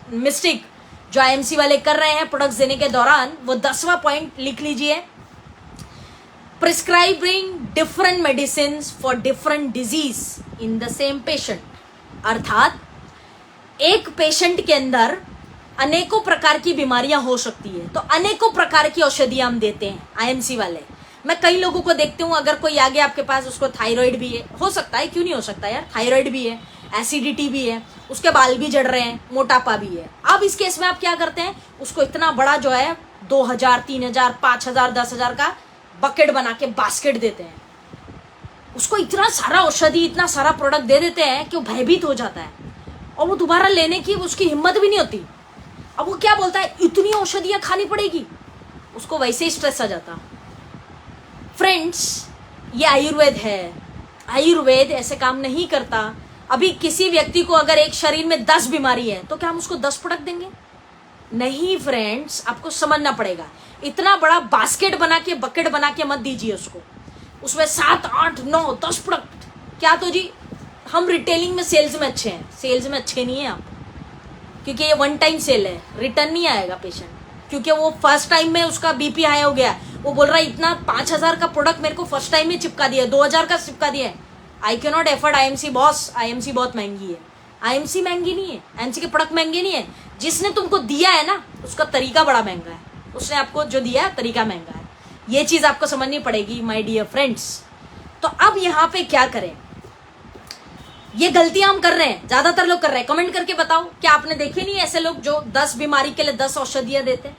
Speaker 1: मिस्टेक जो आईएमसी वाले कर रहे हैं प्रोडक्ट्स देने के दौरान, वो 10वां पॉइंट लिख लीजिए, prescribing different medicine for different disease in the same patient. अर्थात एक पेशेंट के अंदर अनेकों प्रकार की बीमारियां हो सकती है, तो अनेकों प्रकार की औषधियां हम देते हैं आईएमसी वाले। मैं कई लोगों को देखती हूँ, अगर कोई आ गया आपके पास, उसको थायराइड भी है, हो सकता है, क्यों नहीं हो सकता यार, थायराइड भी है, एसिडिटी भी है, उसके बाल भी झड़ रहे हैं, मोटापा भी है। अब इस केस में आप क्या करते हैं, उसको इतना बड़ा जो है 2000, 3000, 5000, 10,000 का बकेट बना के बास्केट देते हैं, उसको इतना सारा औषधि, इतना सारा प्रोडक्ट दे देते हैं कि वो भयभीत हो जाता है, और वो दोबारा लेने की उसकी हिम्मत भी नहीं होती। अब वो क्या बोलता है, इतनी औषधियां खानी पड़ेगी, उसको वैसे ही स्ट्रेस आ जाता। फ्रेंड्स, ये आयुर्वेद है, आयुर्वेद ऐसे काम नहीं करता। अभी किसी व्यक्ति को अगर एक शरीर में 10 बीमारी है, तो क्या हम उसको 10 प्रोडक्ट देंगे? नहीं फ्रेंड्स, आपको समझना पड़ेगा। इतना बड़ा बास्केट बना के, बकेट बना के मत दीजिए उसको, उसमें 7, 8, 9, 10 प्रोडक्ट। क्या तो जी हम रिटेलिंग में, सेल्स में अच्छे हैं, सेल्स में अच्छे नहीं है आप, क्योंकि ये 1 टाइम सेल है, रिटर्न नहीं आएगा पेशेंट, क्योंकि वो फर्स्ट टाइम में उसका बीपी हाई हो गया, वो बोल रहा है इतना 5000 का प्रोडक्ट मेरे को फर्स्ट टाइम में चिपका दिया, 2000 का चिपका दिया है, I can not afford IMC boss, IMC बहुत महंगी है। आईएमसी महंगी नहीं है, आईएमसी के प्रोडक्ट महंगे नहीं है, जिसने तुमको दिया है ना उसका तरीका बड़ा महंगा है, उसने आपको जो दिया है तरीका महंगा है। ये चीज आपको समझनी पड़ेगी माय डियर फ्रेंड्स। तो अब यहाँ पे क्या करें, ये गलतियां हम कर रहे हैं, ज्यादातर लोग कर रहे हैं। कमेंट करके बताओ, क्या आपने देखे नहीं ऐसे लोग जो 10 बीमारी के लिए 10 औषधियां देते हैं,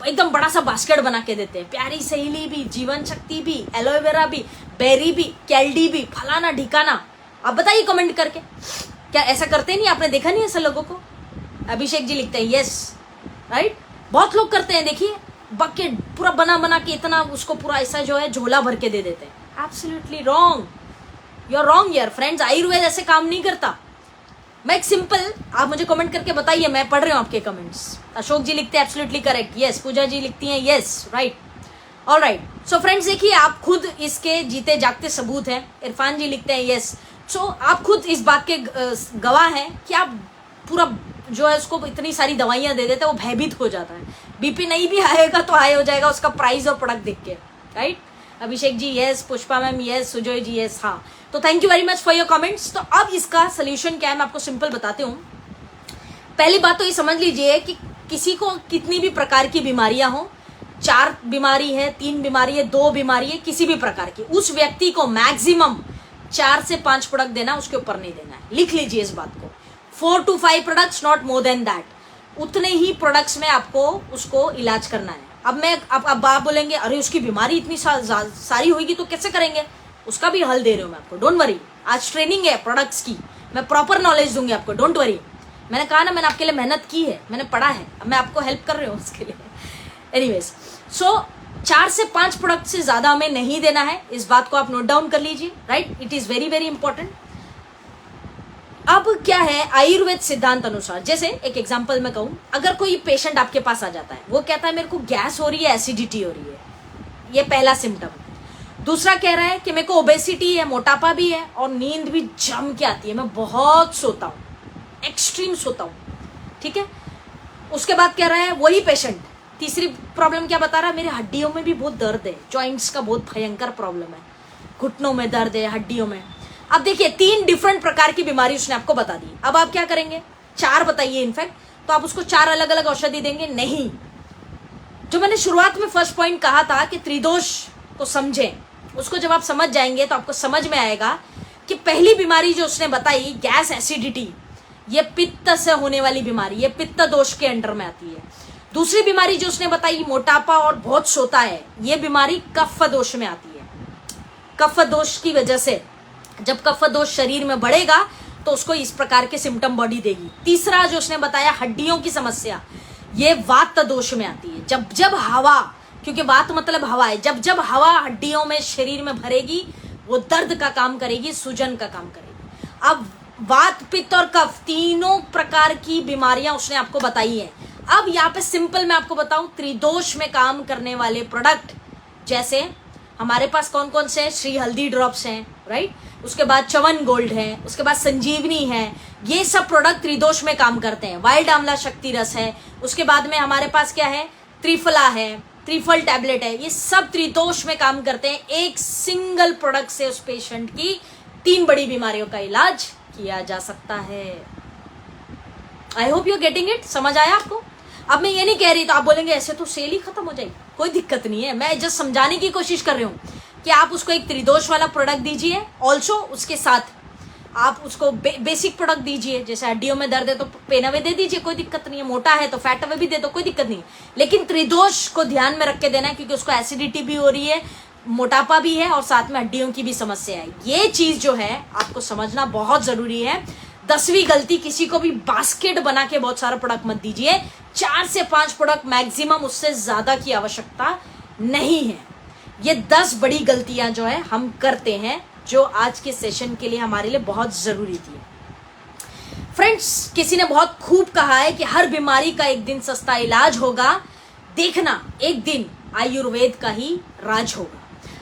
Speaker 1: एकदम बड़ा सा बास्केट बना के देते हैं, प्यारी सहेली भी, जीवन शक्ति भी, एलोवेरा भी, बेरी भी, कैल्डी भी, फलाना ढिकाना। आप बताइए कमेंट करके, क्या ऐसा करते नहीं? आपने देखा नहीं ऐसे लोगों को? अभिषेक जी लिखते हैं यस, राइट, बहुत लोग करते हैं। देखिए बकेट पूरा बना बना के इतना उसको पूरा ऐसा जो है झोला भर के दे देते हैं। Absolutely wrong, you are wrong यार फ्रेंड्स, आयुर्वेद ऐसे काम नहीं करता। मैं एक सिंपल, आप मुझे कमेंट करके बताइए, मैं पढ़ रही हूँ आपके कमेंट्स। अशोक जी लिखते हैं एब्सोल्युटली करेक्ट, यस। पूजा जी लिखती हैं yes, right, alright. So friends देखिए, आप खुद इसके जीते जागते सबूत हैं। इरफान जी लिखते हैं यस। सो आप खुद इस बात के गवाह हैं कि आप पूरा जो है उसको इतनी सारी दवाइयां दे देते हैं, वो भयभीत हो जाता है। बीपी नहीं भी आएगा तो हाई हो जाएगा उसका प्राइस और प्रोडक्ट देख के, right. Abhishek ji yes, Pushpa ma'am yes, Sujay ji yes, हाँ। तो thank you very much for your comments. तो अब इसका सोल्यूशन क्या है मैं आपको सिंपल बताती हूँ। पहली बात तो ये समझ लीजिए कि किसी को कितनी भी प्रकार की बीमारियां हो, 4 बीमारी है, 3 बीमारी है, 2 बीमारी है, किसी भी प्रकार की, उस व्यक्ति को मैक्सिमम 4 से 5 प्रोडक्ट देना, उसके ऊपर नहीं देना है। लिख लीजिए इस बात को, 4 to 5 products, not more than that. उतने ही प्रोडक्ट्स में आपको उसको इलाज करना है। अब आप बोलेंगे अरे उसकी बीमारी इतनी सारी होगी तो कैसे करेंगे, उसका भी हल दे रही हूँ मैं आपको, डोंट वरी। आज ट्रेनिंग है प्रोडक्ट्स की, मैं प्रॉपर नॉलेज दूंगी आपको, डोंट वरी। मैंने कहा ना, मैंने आपके लिए मेहनत की है, मैंने पढ़ा है, अब मैं आपको हेल्प कर रही हूँ उसके लिए। एनीवेज, सो 4 से 5 प्रोडक्ट से ज्यादा हमें नहीं देना है, इस बात को आप नोट डाउन कर लीजिए, right. It is very very important. अब क्या है, आयुर्वेद सिद्धांत अनुसार, जैसे एक एग्जांपल मैं कहूं, अगर कोई पेशेंट आपके पास आ जाता है, वो कहता है मेरे को गैस हो रही है, एसिडिटी हो रही है, ये पहला सिम्टम। दूसरा कह रहा है कि मेरे को ओबेसिटी है, मोटापा भी है और नींद भी जम के आती है, मैं बहुत सोता हूं, एक्सट्रीम सोता हूं, ठीक है। उसके बाद कह रहा है वही पेशेंट, तीसरी प्रॉब्लम क्या बता रहा है, मेरे हड्डियों में भी बहुत दर्द है, जॉइंट्स का बहुत भयंकर प्रॉब्लम है, घुटनों में दर्द है, हड्डियों में। अब देखिए 3 डिफरेंट प्रकार की बीमारी उसने आपको बता दी। अब आप क्या करेंगे, 4 बताइए इनफैक्ट, तो आप उसको 4 अलग अलग औषधि देंगे? नहीं। जो मैंने शुरुआत में फर्स्ट पॉइंट कहा था कि त्रिदोष को समझें, उसको जब आप समझ जाएंगे तो आपको समझ में आएगा कि पहली बीमारी जो उसने बताई, गैस एसिडिटी, ये पित्त से होने वाली बीमारी, ये पित्त दोष के अंडर में आती है। दूसरी बीमारी जो उसने बताई, मोटापा और बहुत सोता है, ये बीमारी कफ दोष में आती है। कफ दोष की वजह से जब कफ दोष शरीर में बढ़ेगा तो उसको इस प्रकार के सिम्टम बॉडी देगी। तीसरा जो उसने बताया, हड्डियों की समस्या, ये वात दोष में आती है। जब जब हवा, क्योंकि वात मतलब हवा है, जब जब हवा हड्डियों में शरीर में भरेगी, वो दर्द का काम करेगी, सूजन का काम करेगी। अब वात, पित्त और कफ तीनों प्रकार की बीमारियां उसने आपको बताई है। अब यहाँ पे सिंपल मैं आपको बताऊं, त्रिदोष में काम करने वाले प्रोडक्ट, जैसे हमारे पास कौन कौन से हैं, श्री हल्दी ड्रॉप्स हैं, राइट, उसके बाद च्यवन गोल्ड है, उसके बाद संजीवनी है, ये सब प्रोडक्ट त्रिदोष में काम करते हैं। वाइल्ड आंवला शक्ति रस है, उसके बाद में हमारे पास क्या है, त्रिफला है, त्रिफल टैबलेट है, ये सब त्रिदोष में काम करते हैं। एक सिंगल प्रोडक्ट से उस पेशेंट की 3 बड़ी बीमारियों का इलाज किया जा सकता है। I hope you are getting it, समझ आया आपको? अब मैं ये नहीं कह रही, तो आप बोलेंगे ऐसे तो सेल ही खत्म हो जाएगी, कोई दिक्कत नहीं है, मैं जस्ट समझाने की कोशिश कर रही हूँ कि आप उसको एक त्रिदोष वाला प्रोडक्ट दीजिए, ऑल्सो उसके साथ आप उसको बेसिक प्रोडक्ट दीजिए। जैसे हड्डियों में दर्द है तो पेन अवे दे दीजिए, कोई दिक्कत नहीं है, मोटा है तो फैट अवे भी दे दो, कोई दिक्कत नहीं है, लेकिन त्रिदोष को ध्यान में रख के देना है, क्योंकि उसको एसिडिटी भी हो रही है, मोटापा भी है और साथ में हड्डियों की भी समस्या है। ये चीज जो है आपको समझना बहुत जरूरी है। 10वीं गलती, किसी को भी बास्केट बना के बहुत सारा प्रोडक्ट मत दीजिए। 4 से 5 प्रोडक्ट मैक्सिमम, उससे ज्यादा की आवश्यकता नहीं है। ये 10 बड़ी गलतियां जो है हम करते हैं, जो आज के सेशन के लिए हमारे लिए बहुत जरूरी थी। फ्रेंड्स, किसी ने बहुत खूब कहा है कि हर बीमारी का एक दिन सस्ता इलाज होगा, देखना एक दिन आयुर्वेद का ही राज होगा।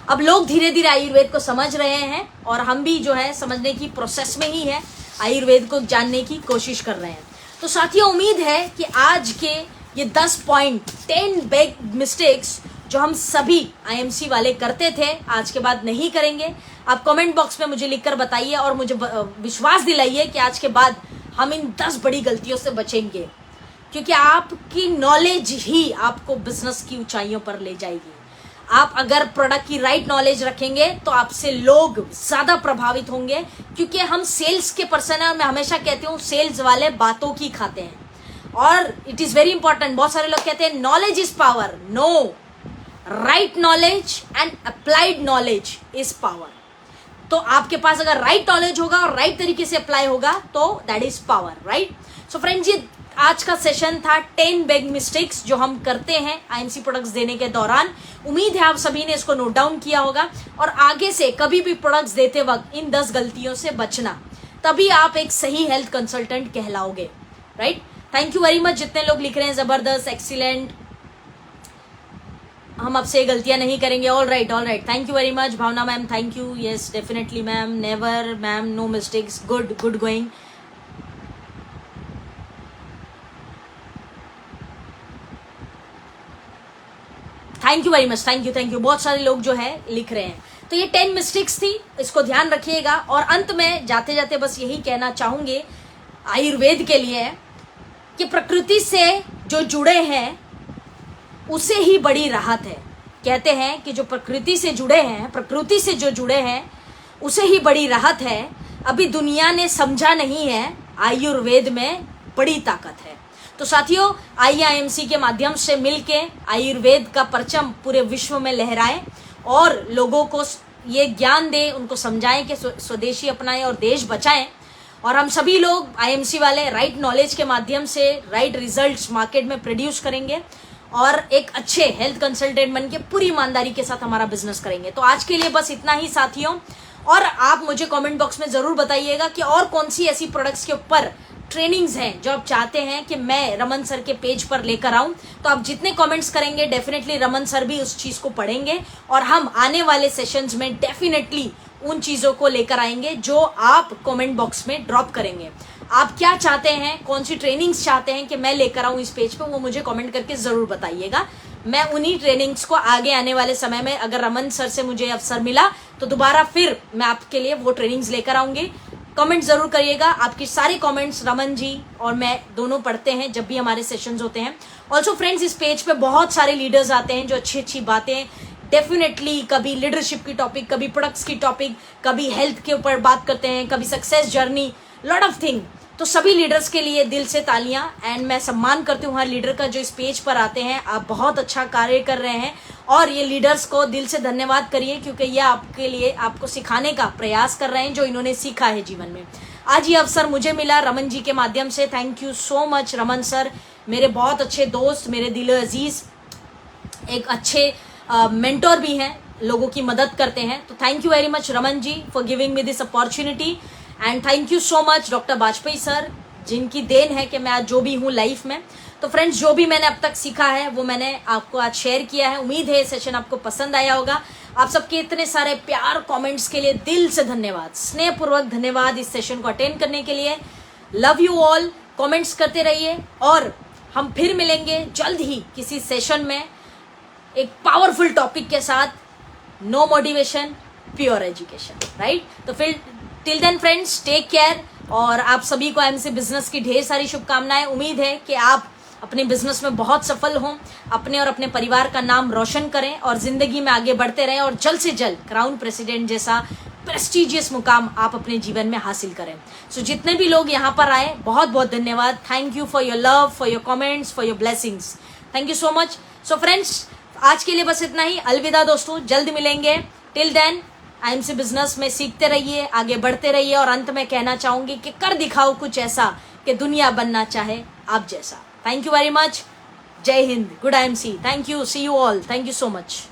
Speaker 1: अब लोग धीरे धीरे आयुर्वेद को समझ रहे हैं और हम भी जो है समझने की प्रोसेस में ही है, आयुर्वेद को जानने की कोशिश कर रहे हैं। तो साथियों, उम्मीद है कि आज के ये 10 पॉइंट, 10 बिग मिस्टेक्स जो हम सभी आईएमसी वाले करते थे, आज के बाद नहीं करेंगे। आप कमेंट बॉक्स में मुझे लिखकर बताइए और मुझे विश्वास दिलाइए कि आज के बाद हम इन 10 बड़ी गलतियों से बचेंगे, क्योंकि आपकी नॉलेज ही आपको बिजनेस की ऊंचाइयों पर ले जाएगी। आप अगर प्रोडक्ट की राइट नॉलेज रखेंगे तो आपसे लोग ज्यादा प्रभावित होंगे, क्योंकि हम सेल्स के पर्सन है और मैं हमेशा कहती हूँ सेल्स वाले बातों की खाते हैं। और इट इज वेरी इंपॉर्टेंट, बहुत सारे लोग कहते हैं knowledge is power. No, right knowledge and applied knowledge is power. तो आपके पास अगर राइट नॉलेज होगा और राइट तरीके से अप्लाई होगा तो that is power, right. So friends, ये आज का सेशन था 10 बिग मिस्टेक्स जो हम करते हैं आईएमसी प्रोडक्ट्स देने के दौरान। उम्मीद है आप सभी ने इसको नोट डाउन किया होगा और आगे से कभी भी प्रोडक्ट्स देते वक्त इन 10 गलतियों से बचना, तभी आप एक सही हेल्थ कंसल्टेंट कहलाओगे, right. Thank you very much जितने लोग लिख रहे हैं, जबरदस्त, एक्सीलेंट, हम आपसे गलतियां नहीं करेंगे। All right, thank you very much. Bhavna ma'am, thank you. Yes definitely ma'am, never ma'am, no mistakes, good going. Thank you very much, thank you. बहुत सारे लोग जो है लिख रहे हैं। तो ये 10 मिस्टेक्स थी, इसको ध्यान रखिएगा। और अंत में जाते जाते बस यही कहना चाहूंगे आयुर्वेद के लिए कि प्रकृति से जो जुड़े हैं उसे ही बड़ी राहत है। कहते हैं कि जो प्रकृति से जुड़े हैं उसे ही बड़ी राहत है। अभी दुनिया ने समझा नहीं है, आयुर्वेद में बड़ी ताकत है। तो साथियों, आईआईएमसी के माध्यम से मिलके आयुर्वेद का परचम पूरे विश्व में लहराएं और लोगों को ये ज्ञान दें, उनको समझाएं कि स्वदेशी अपनाएं और देश बचाएं। और हम सभी लोग आईएमसी वाले राइट नॉलेज के माध्यम से राइट रिजल्ट्स मार्केट में प्रोड्यूस करेंगे और एक अच्छे हेल्थ कंसल्टेंट बन के पूरी ईमानदारी के साथ हमारा बिजनेस करेंगे। तो आज के लिए बस इतना ही साथियों, और आप मुझे कमेंट बॉक्स में जरूर बताइएगा कि और कौन सी ऐसी प्रोडक्ट्स के ऊपर ट्रेनिंग्स हैं जो आप चाहते हैं कि मैं रमन सर के पेज पर लेकर आऊं। तो आप जितने कमेंट्स करेंगे डेफिनेटली रमन सर भी उस चीज को पढ़ेंगे और हम आने वाले सेशंस में डेफिनेटली उन चीजों को लेकर आएंगे जो आप कमेंट बॉक्स में ड्रॉप करेंगे। आप क्या चाहते हैं, कौन सी ट्रेनिंग्स चाहते हैं कि मैं लेकर आऊं इस पेज पे, वो मुझे कमेंट करके जरूर बताइएगा। मैं उन्हीं ट्रेनिंग्स को आगे आने वाले समय में, अगर रमन सर से मुझे अवसर मिला तो दोबारा फिर मैं आपके लिए वो ट्रेनिंग्स लेकर आऊंगी। कमेंट जरूर करिएगा, आपकी सारे कमेंट्स रमन जी और मैं दोनों पढ़ते हैं जब भी हमारे सेशंस होते हैं। ऑल्सो फ्रेंड्स, इस पेज पे बहुत सारे लीडर्स आते हैं जो अच्छी अच्छी बातें डेफिनेटली, कभी लीडरशिप की टॉपिक, कभी प्रोडक्ट्स की टॉपिक, कभी हेल्थ के ऊपर बात करते हैं, कभी success journey, lot of thing. तो सभी लीडर्स के लिए दिल से तालियां, एंड मैं सम्मान करती हूँ हर लीडर का जो इस पेज पर आते हैं। आप बहुत अच्छा कार्य कर रहे हैं और ये लीडर्स को दिल से धन्यवाद करिए, क्योंकि ये आपके लिए, आपको सिखाने का प्रयास कर रहे हैं जो इन्होंने सीखा है जीवन में। आज ये अवसर मुझे मिला रमन जी के माध्यम से। Thank you so much Raman sir, मेरे बहुत अच्छे दोस्त, मेरे दिल अजीज, एक अच्छे मेंटोर भी हैं, लोगों की मदद करते हैं। तो thank you very much Raman ji for giving me this opportunity, and thank you so much doctor Vajpayee sir, जिनकी देन है कि मैं आज जो भी हूँ लाइफ में। तो फ्रेंड्स, जो भी मैंने अब तक सीखा है वो मैंने आपको आज शेयर किया है। उम्मीद है सेशन आपको पसंद आया होगा। आप सबके इतने सारे प्यार कमेंट्स के लिए दिल से धन्यवाद, स्नेहपूर्वक धन्यवाद इस सेशन को अटेंड करने के लिए। लव यू ऑल, कमेंट्स करते रहिए और हम फिर मिलेंगे जल्द ही किसी सेशन में एक पावरफुल टॉपिक के साथ। No motivation, pure education, right? तो फिर till then friends, take care, और आप सभी को एमसी बिजनेस की ढेर सारी शुभकामनाएं। उम्मीद है कि आप अपने बिजनेस में बहुत सफल हों, अपने और अपने परिवार का नाम रोशन करें और जिंदगी में आगे बढ़ते रहें, और जल्द से जल्द क्राउन प्रेसिडेंट जैसा प्रेस्टिजियस मुकाम आप अपने जीवन में हासिल करें। सो जितने भी लोग यहाँ पर आए, बहुत बहुत धन्यवाद। Thank you for your love, for your comments, for your blessings. Thank you so much. So friends, आज के लिए बस इतना ही। अलविदा दोस्तों, जल्द मिलेंगे। टिल देन आईएमसी बिजनेस में सीखते रहिए, आगे बढ़ते रहिए, और अंत में कहना चाहूंगी कि कर दिखाओ कुछ ऐसा कि दुनिया बनना चाहे आप जैसा। Thank you very much. Jai Hind, good IMC. Thank you, see you all, thank you so much.